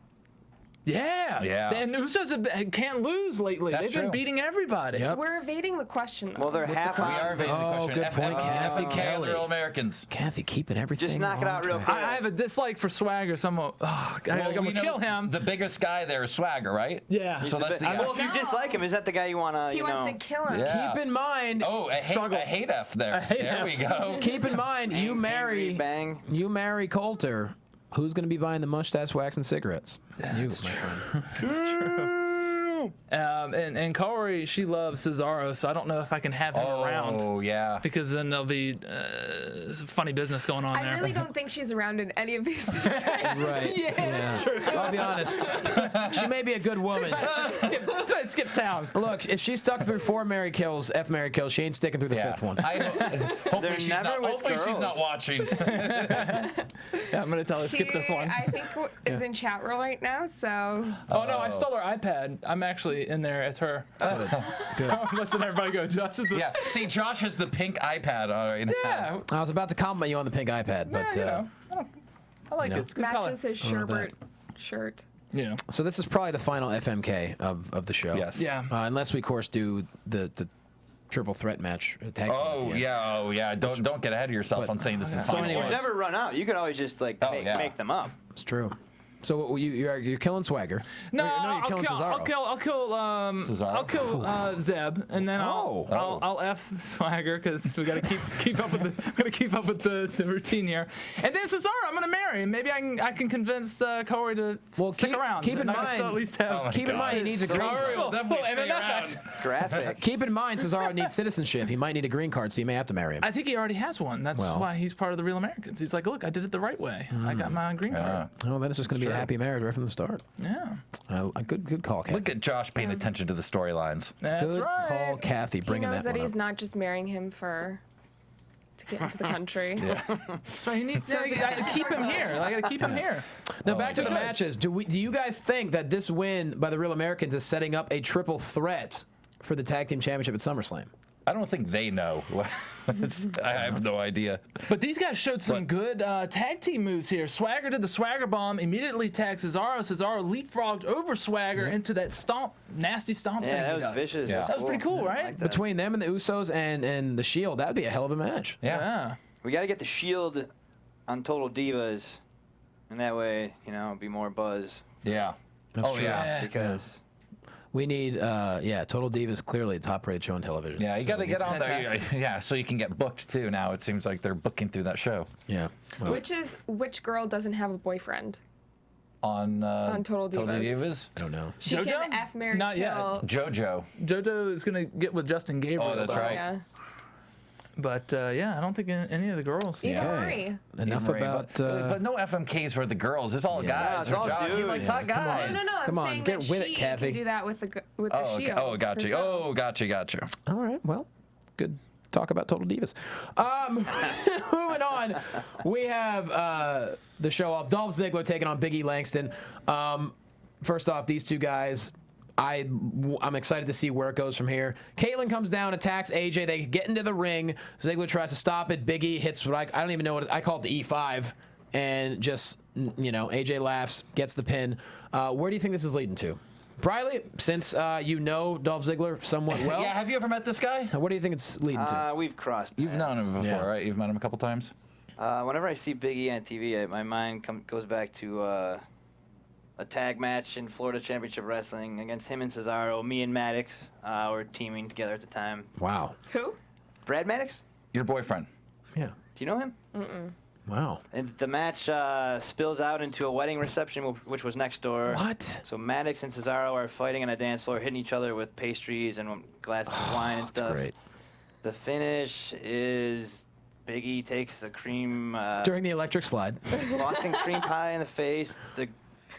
Yeah. Yeah. And Usos can't lose lately. That's They've been true. beating everybody. Yep. We're evading the question, though. Well, they're half We on. are evading the Oh, question. good point, Cathy FMK Kelley. Real Americans. Kathy keeping everything. Just knock it on out real track. quick. I have a dislike for Swagger, so I'm going we to know kill him. The biggest guy there is Swagger, right? Yeah. So that's the guy. Well, if you dislike him, is that the guy you want to, He wants to kill him. Yeah. Keep in mind. Oh, a hate F there. hate There F. we go. Keep in mind, you Angry marry bang. Coulter. Who's going to be buying the mustache wax and cigarettes? You, my friend. And Corey, she loves Cesaro, so I don't know if I can have him around. Oh, yeah. Because then there'll be some funny business going on there. I really don't think she's around in any of these situations. Right. Yeah. I'll be honest. She may be a good woman. skip town. Look, if she stuck through 4 Mary Kills, she ain't sticking through the Yeah. 5th one. Hopefully, she's never not, with hopefully she's girls. not watching. Yeah, I'm going to tell her skip this one. I think is in chat room right now, so. Oh, no, I stole her iPad. I'm actually in there as her. So listen, everybody go. Josh is the. Yeah. See, Josh has the pink iPad right now. Yeah. I was about to compliment you on the pink iPad, but you know, I like it. It's good color. Matches his Sherbert shirt. Yeah. so this is probably the final FMK of the show. Yes. Yeah. Unless we, of course, do the triple threat match. Tag team at the end. Oh, yeah. Don't get ahead of yourself on saying this is the final. anyways- You never run out. You can always just Oh, yeah. make them up. It's true. So you're killing Swagger. No, you're killing Cesaro. I'll kill Zeb, and then I'll F Swagger because we gotta keep up with the routine here. And then Cesaro, I'm gonna marry him. Maybe I can convince Corey to stick around. Keep in mind, at least have. keep in mind he needs a green Corey will card. definitely stay around. Graphic. Keep in mind Cesaro needs citizenship. He might need a green card, so you may have to marry him. I think he already has one. That's why he's part of the Real Americans. He's like, look, I did it the right way. I got my green card. Oh, then it's just going to be a happy marriage right from the start. Yeah. Good call, Kathy. Look at Josh paying attention to the storylines. That's Good right. call, Kathy. He Bringing knows that that one he's up. not just marrying him to get into the country. So he needs to keep him here. I got to keep him here. Now back to the matches. Do you guys think that this win by the Real Americans is setting up a triple threat for the tag team championship at SummerSlam? I don't think they know. I have no idea. But these guys showed some good tag team moves here. Swagger did the Swagger bomb, immediately tagged Cesaro. Cesaro leapfrogged over Swagger into that nasty stomp thing. Yeah, he that was does. vicious. Yeah. That was pretty cool, right? Like that. Between them and the Usos and the Shield, that'd be a hell of a match. Yeah. We got to get the Shield on Total Divas, and that way, it'll be more buzz. Yeah. That's true. Yeah. Because We need, Total Divas clearly a top-rated show on television. Yeah, you So got to we get need- on there. Fantastic. Yeah, so you can get booked too. Now it seems like they're booking through that show. Yeah. Well, Which girl doesn't have a boyfriend? On Total Divas. I don't know. She JoJo? can F Mary Not yet. kill. JoJo. JoJo is going to get with Justin Gabriel. Oh, that's though. right. Yeah. But I don't think any of the girls. Eva Yeah. Marie. Enough Marie, about. but no FMKs for the girls. It's all guys. it's all Josh, he dudes. likes hot guys. No, I'm Come on, saying get that with it, she Kathy. can do that with the Oh, Shield. okay. Gotcha. herself. Oh, gotcha. All right. Well, good talk about Total Divas. Moving on, we have the show off. Dolph Ziggler taking on Big E Langston. First off, these two guys, I'm excited to see where it goes from here. Caitlyn comes down, attacks AJ. They get into the ring. Ziggler tries to stop it. Big E hits what I don't even know what I call it, the E5, and just AJ laughs, gets the pin. Where do you think this is leading to? Briley, since you know Dolph Ziggler somewhat well, Yeah, have you ever met this guy? what do you think it's leading to? we've crossed. You've known him before, Yeah. right? You've met him a couple times? Whenever I see Big E on TV, my mind goes back to a tag match in Florida Championship Wrestling against him and Cesaro. Me and Maddox were teaming together at the time. Wow. Who? Brad Maddox? Your boyfriend. Yeah. Do you know him? Wow. And the match spills out into a wedding reception, which was next door. What? So Maddox and Cesaro are fighting on a dance floor, hitting each other with pastries and glasses of wine and That's stuff. great. The finish is Big E takes the cream, During the electric slide. Boston cream pie in the face,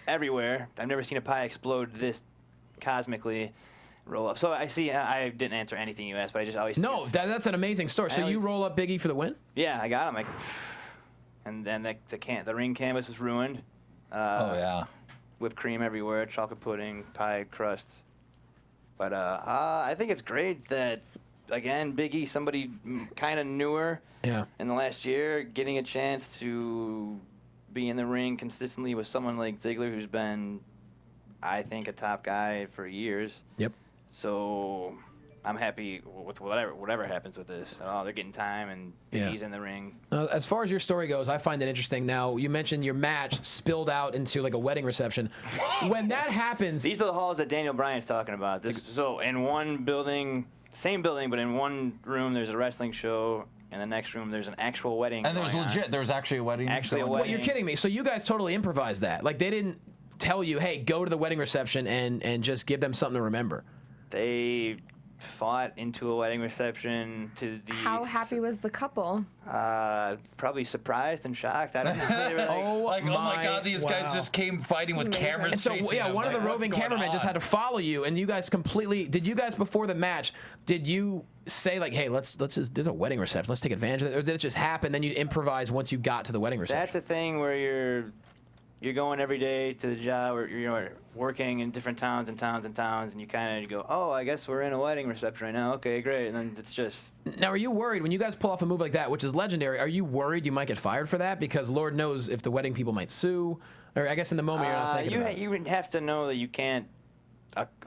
everywhere. I've never seen a pie explode this cosmically. Roll up. So I didn't answer anything you asked, but I just always. No, that's an amazing story. So I you always- roll up Big E for the win? Yeah, I got him. And then the ring canvas was ruined. Oh, yeah. Whipped cream everywhere, chocolate pudding, pie crust. But I think it's great that, again, Big E, somebody kind of newer in the last year, getting a chance to be in the ring consistently with someone like Ziggler, who's been, I think, a top guy for years. Yep. So I'm happy with whatever happens with this. They're getting time, and Yeah. he's in the ring. As far as your story goes, I find it interesting. Now, you mentioned your match spilled out into like a wedding reception. When that happens, These are the halls that Daniel Bryan's talking about. So in one building, same building, but in one room there's a wrestling show. In the next room there's an actual wedding. And there's going on. legit. There's actually a wedding. Actually a going on. wedding. Well, you're kidding me. So you guys totally improvised that. Like they didn't tell you, hey, go to the wedding reception and just give them something to remember. They fought into a wedding reception to the. How happy was the couple? Probably surprised and shocked. I don't know. They were like, Oh my God, these guys just came fighting with Amazing. cameras. And so chasing yeah, them. one of the Like, roving what's going cameramen just on? had to follow you, and you guys completely. Did you guys before the match? Did you say like, hey, let's just there's a wedding reception, let's take advantage of it, or did it just happen? Then you improvise once you got to the wedding reception. That's a thing where you're going every day to the job, or you're working in different towns, and you kind of go, oh, I guess we're in a wedding reception right now. Okay, great. And then it's just. Now, are you worried when you guys pull off a move like that, which is legendary? Are you worried you might get fired for that? Because Lord knows if the wedding people might sue, or I guess in the moment you're not thinking about it. You have to know that you can't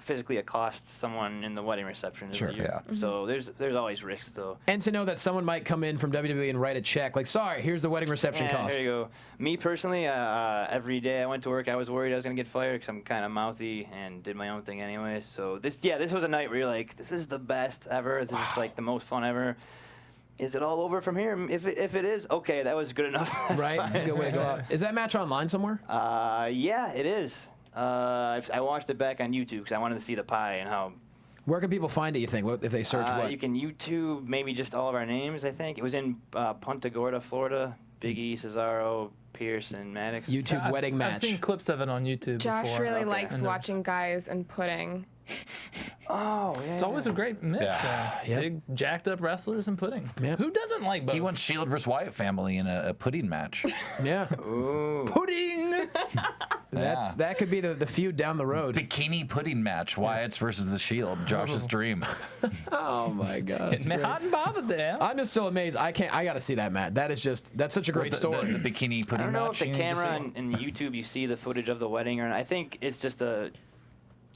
physically accost someone in the wedding reception. Sure. So there's always risks though. And to know that someone might come in from WWE and write a check, like, sorry, here's the wedding reception Yeah, cost. there you go. Me personally, every day I went to work, I was worried I was gonna get fired because I'm kind of mouthy and did my own thing anyway. So this was a night where you're like, this is the best ever. This is like the most fun ever. Is it all over from here? If it is, okay, that was good enough. Right? That's a good way to go out. Is that match online somewhere? Yeah, it is. I watched it back on YouTube because I wanted to see the pie and how. Where can people find it, you think? If they search what? You can YouTube maybe just all of our names, I think. It was in Punta Gorda, Florida. Big E, Cesaro, Pierce, and Maddox. YouTube wedding match. I've seen clips of it on YouTube Josh before. really likes watching guys and pudding. Oh, yeah. It's always a great mix. Big, jacked up wrestlers and pudding. Yeah. Who doesn't like both? He wants Shield versus Wyatt Family in a pudding match. Yeah. Ooh. Pudding! That could be the feud down the road. Bikini pudding match. Wyatt's versus the Shield. Josh's dream. Oh my God. Getting me hot and bothered there. I'm just still amazed. I got to see that, Matt. That's such a great story. The bikini I pudding don't know match. if the camera on YouTube you see the footage of the wedding or not. I think it's just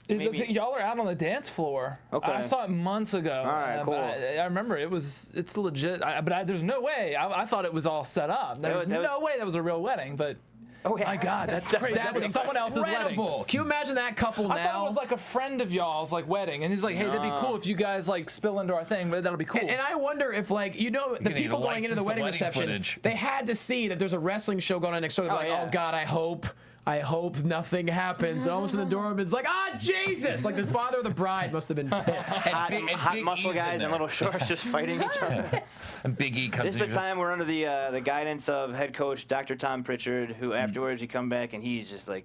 maybe. Y'all are out on the dance floor. Okay. I saw it months ago. All right, cool. But I remember it's legit. But there's no way. I thought it was all set up. There's no way that was a real wedding. But Oh, yeah. my God, that's crazy. That was someone else's wedding. Incredible. Can you imagine that couple I now? thought it was like a friend of y'all's like wedding, and he's like, "Hey, that'd be cool if you guys like spill into our thing, but that'll be cool." And I wonder if, like, the people going into the wedding reception, footage. they had to see that there's a wrestling show going on next door. They're like, yeah. oh God, I hope nothing happens. And almost in the doorman's like, Jesus! Like the father of the bride must have been pissed. Hot Big muscle E's in guys in there. little shorts just fighting each other. And Big E comes This is in. the time we're under the guidance of head coach Dr. Tom Pritchard, who afterwards you come back and he's just like,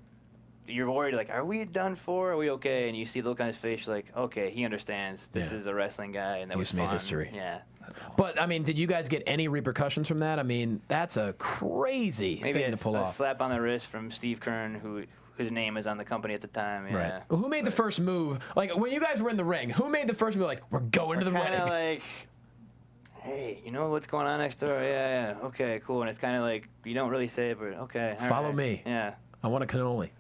you're worried, like, are we done for? Are we okay? And you see the look on his face, like, okay, he understands. This is a wrestling guy, and that was made fun. history. Yeah. But, I mean, did you guys get any repercussions from that? I mean, that's a crazy Maybe thing to pull a off. slap on the wrist from Steve Kern, whose name is on the company at the time. Yeah. Right. Well, who made the first move? Like, when you guys were in the ring, who made the first move? Like, we're going to the Kind wedding. of like, hey, you know what's going on next door? Yeah. Okay, cool. And it's kind of like, you don't really say it, but okay. all Follow right. me. Yeah. I want a cannoli.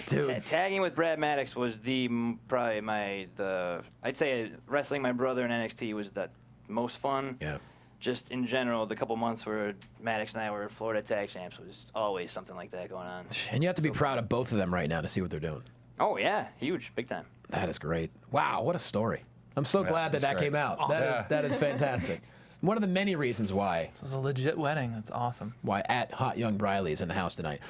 Dude. Tagging with Brad Maddox was I'd say wrestling my brother in NXT was the most fun. Yeah. Just in general, the couple months where Maddox and I were Florida Tag Champs was always something like that going on. And you have to be proud of both of them right now to see what they're doing. Oh yeah, huge, big time. That is great. Wow, what a story. I'm so glad that that's came great. out. That is fantastic. One of the many reasons why It was a legit wedding. That's awesome. at Hot Young Briley is in the house tonight.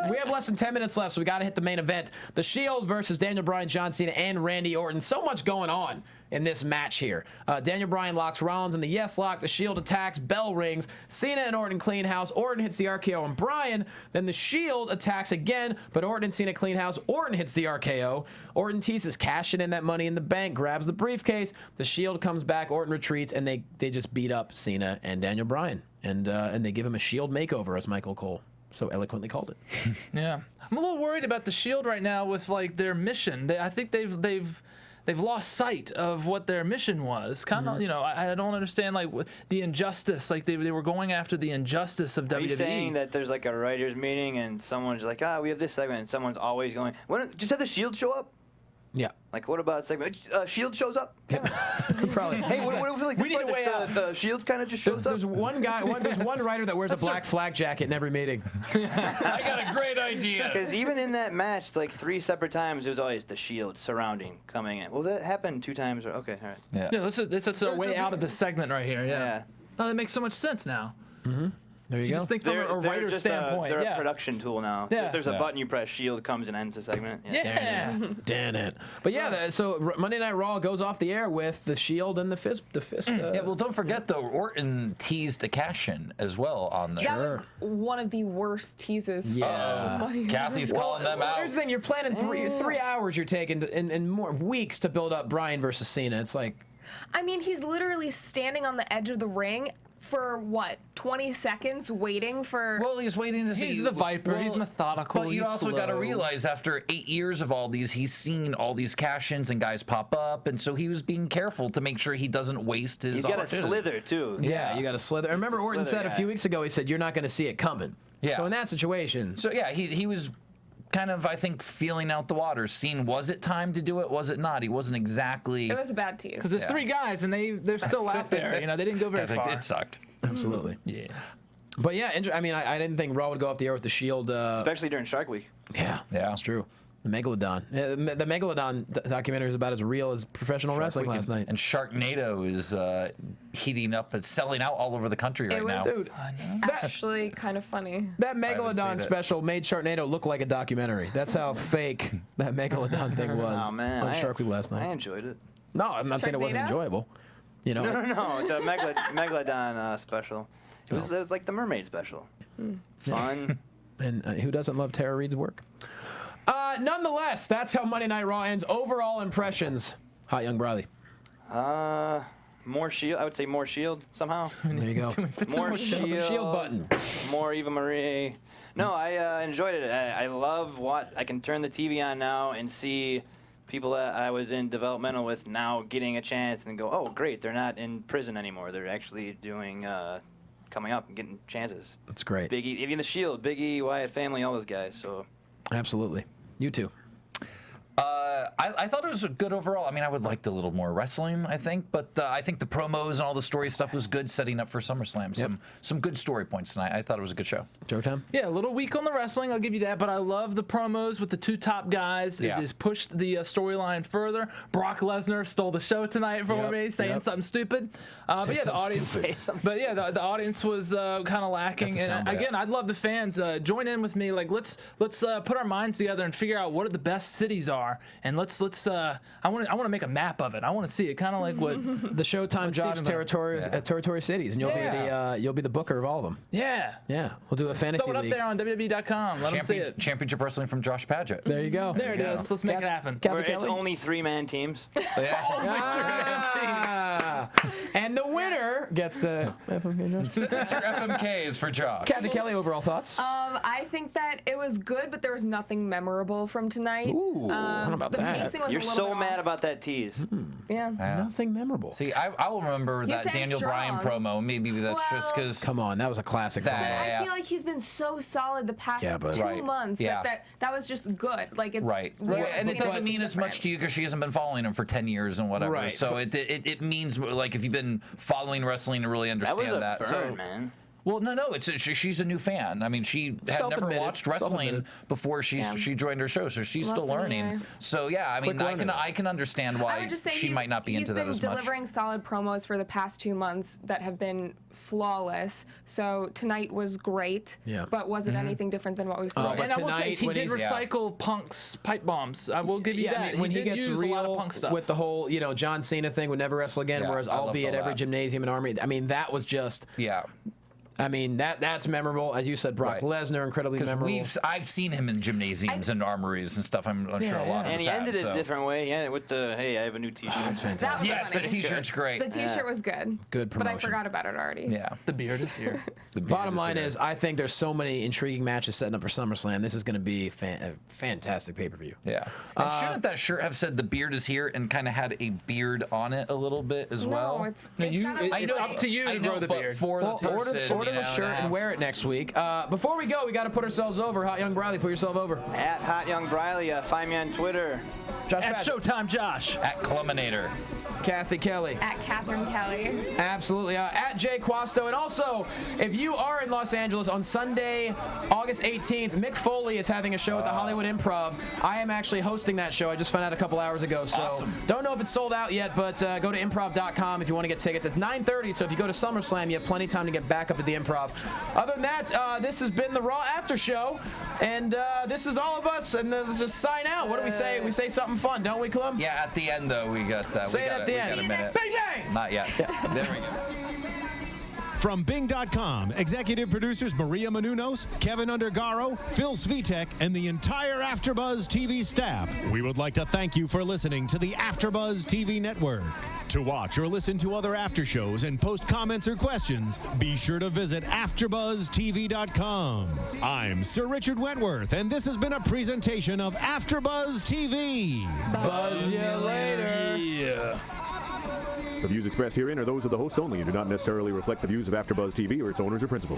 We have less than 10 minutes left, so we got to hit the main event. The Shield versus Daniel Bryan, John Cena, and Randy Orton. So much going on in this match here. Daniel Bryan locks Rollins in the yes lock. The Shield attacks. Bell rings. Cena and Orton clean house. Orton hits the RKO on Bryan. Then the Shield attacks again, but Orton and Cena clean house. Orton hits the RKO. Orton teases cashing in that Money in the Bank, grabs the briefcase. The Shield comes back. Orton retreats, and they just beat up Cena and Daniel Bryan. And they give him a Shield makeover, as Michael Cole so eloquently called it. Yeah, I'm a little worried about the Shield right now with like their mission. I think they've lost sight of what their mission was. Kind of, I don't understand like the injustice. Like they were going after the injustice of WWE. Are you saying that there's like a writers meeting and someone's like, we have this segment, and someone's always going, just have the Shield show up? Yeah. Like, what about segment? Shield shows up? Probably. Hey, what if like, We need a way out. the Shield kind of just shows up? There's one guy, there's one writer that wears a black flag jacket in every meeting. I got a great idea. Because even in that match, like 3 separate times, it was always the Shield surrounding, coming in. Well, that happened 2 times. Okay, all right. Yeah, this is a way out of the segment right here. Yeah. Yeah. Oh, that makes so much sense now. There you You go. just think from a writer's just standpoint. they're Yeah. a production tool now. Yeah. There's a button you press, Shield comes and ends the segment. Yeah. Damn it. But yeah, so Monday Night Raw goes off the air with the Shield and the fist. Yeah, well, don't forget though, Orton teased a cash-in as well on this. That was one of the worst teases. Yeah. For Money. Kathy's calling them out. Here's the thing: you're planning 3 hours. You're taking and more weeks to build up Bryan versus Cena. It's like, I mean, he's literally standing on the edge of the ring for what, 20 seconds waiting for. Well, he's waiting to see. He's the Viper. He's methodical. But you He's also got to slow. realize after 8 years of all these, he's seen all these cash-ins and guys pop up, and so he was being careful to make sure he doesn't waste his. He's got a opportunity. slither, too. yeah, you got to slither. I remember Orton slither said a guy. few weeks ago, he said, "You're not going to see it coming." Yeah. So in that situation, So yeah, he was kind of, I think, feeling out the waters, seeing was it time to do it, was it not? He wasn't exactly. It was a bad tease. Because there's 3 guys and they're still out there. You know, they didn't go very far. It sucked. Absolutely. Yeah. But yeah, I mean, I didn't think Raw would go off the air with the Shield. Especially during Shark Week. Yeah, that's true. The Megalodon. The Megalodon documentary is about as real as professional wrestling last night. And Sharknado is heating up and selling out all over the country right now. Dude, actually kind of funny. That Megalodon special made Sharknado look like a documentary. That's how fake that Megalodon thing was on Shark Week last night. I enjoyed it. No, I'm not saying it wasn't enjoyable. You know? No. The Megalodon special. It was like the mermaid special. Fun. And who doesn't love Tara Reid's work? Nonetheless, that's how Monday Night Raw ends. Overall impressions, Hot Young Briley. More Shield. I would say more Shield somehow. There you go. More Shield button. More Eva Marie. No, I enjoyed it. I love what I can turn the TV on now and see people that I was in developmental with now getting a chance and go, oh, great, they're not in prison anymore. They're actually doing coming up and getting chances. That's great. Big E, even the Shield, Big E, Wyatt Family, all those guys. So. Absolutely. You too. I thought it was good overall. I mean, I would like a little more wrestling, I think, but I think the promos and all the story stuff was good, setting up for SummerSlam. Some good story points tonight. I thought it was a good show. Showtime? Yeah, a little weak on the wrestling, I'll give you that, but I love the promos with the 2 top guys. It just pushed the storyline further. Brock Lesnar stole the show tonight for me, saying something stupid. But yeah, the audience. But yeah, the audience was kind of lacking. And again, I'd love the fans join in with me. Like, let's put our minds together and figure out what the best cities are, and let's I want to make a map of it. I want to see it, kind of like what the Showtime Josh territory cities, and you'll be the booker of all of them. Yeah. We'll do a fantasy league. Throw it up there on WWE.com. Let them see it. Championship Wrestling from Josh Padgett. There you go. There it is. Let's make it happen. It's only 3-man teams. And the winner gets to FMKs for Josh. Cathy Kelley, overall thoughts? I think that it was good, but there was nothing memorable from tonight. Ooh, how about the that? pacing was You're a little so bit mad off. about that tease. Yeah. Nothing memorable. See, I will remember that to end Daniel Bryan strong. promo. Maybe that's just because. Come on, that was a classic. I feel like he's been so solid the past 2 months that was just good. Like it's and it doesn't mean as much to you because she hasn't been following him for 10 years and whatever. Right. So it means like if you've been following wrestling to really understand that. Was a burn, man. Well, no, she's a new fan. I mean, she had never watched wrestling before she joined her show, so she's still learning. So yeah, I mean, I can understand why she might not be into that as much. He's been delivering solid promos for the past 2 months that have been flawless. So tonight was great, but wasn't anything different than what we've seen. And I will say he did recycle Punk's pipe bombs. I will give you that. I mean, when he gets real with the whole John Cena thing, would never wrestle again, whereas I'll be at every gymnasium and army. I mean, that was just I mean, that's memorable. As you said, Brock Lesnar, incredibly memorable. I've seen him in gymnasiums and armories and stuff. I'm sure a lot of us have. And he ended it a different way, with the, hey, I have a new T-shirt. That's fantastic. That was the T-shirt's great. The T-shirt was good. Good promotion. But I forgot about it already. Yeah. The beard is here. Bottom line is, I think there's so many intriguing matches setting up for SummerSlam. This is going to be a fantastic pay-per-view. Yeah. And shouldn't that shirt have said the beard is here and kind of had a beard on it a little bit as well? No, it's up to you to grow the beard. For the person, order the shirt and wear it next week. Before we go, we got to put ourselves over. Hot Young Briley, put yourself over. At Hot Young Briley, find me on Twitter. Josh At Padgett. Showtime Josh. At Cluminator. Cathy Kelley. At Catherine Kelly. Absolutely. At Jay Quasto. And also, if you are in Los Angeles on Sunday, August 18th, Mick Foley is having a show at the Hollywood Improv. I am actually hosting that show. I just found out a couple hours ago. So don't know if it's sold out yet, but go to improv.com if you want to get tickets. It's 9:30, so if you go to SummerSlam, you have plenty of time to get back up at the Improv. Other than that, this has been the Raw After Show, and this is all of us, and let's just sign out. What do we say? We say something fun, don't we, Clum? Yeah, at the end, though, we got that. Say it at the end. A minute. Bang, bang! Not yet. There we go. From Bing.com, executive producers Maria Menounos, Kevin Undergaro, Phil Svitek, and the entire AfterBuzz TV staff, we would like to thank you for listening to the AfterBuzz TV network. To watch or listen to other after shows and post comments or questions, be sure to visit AfterBuzzTV.com. I'm Sir Richard Wentworth, and this has been a presentation of AfterBuzz TV. Buzz you later. Yeah. The views expressed herein are those of the hosts only and do not necessarily reflect the views of AfterBuzz TV or its owners or principal.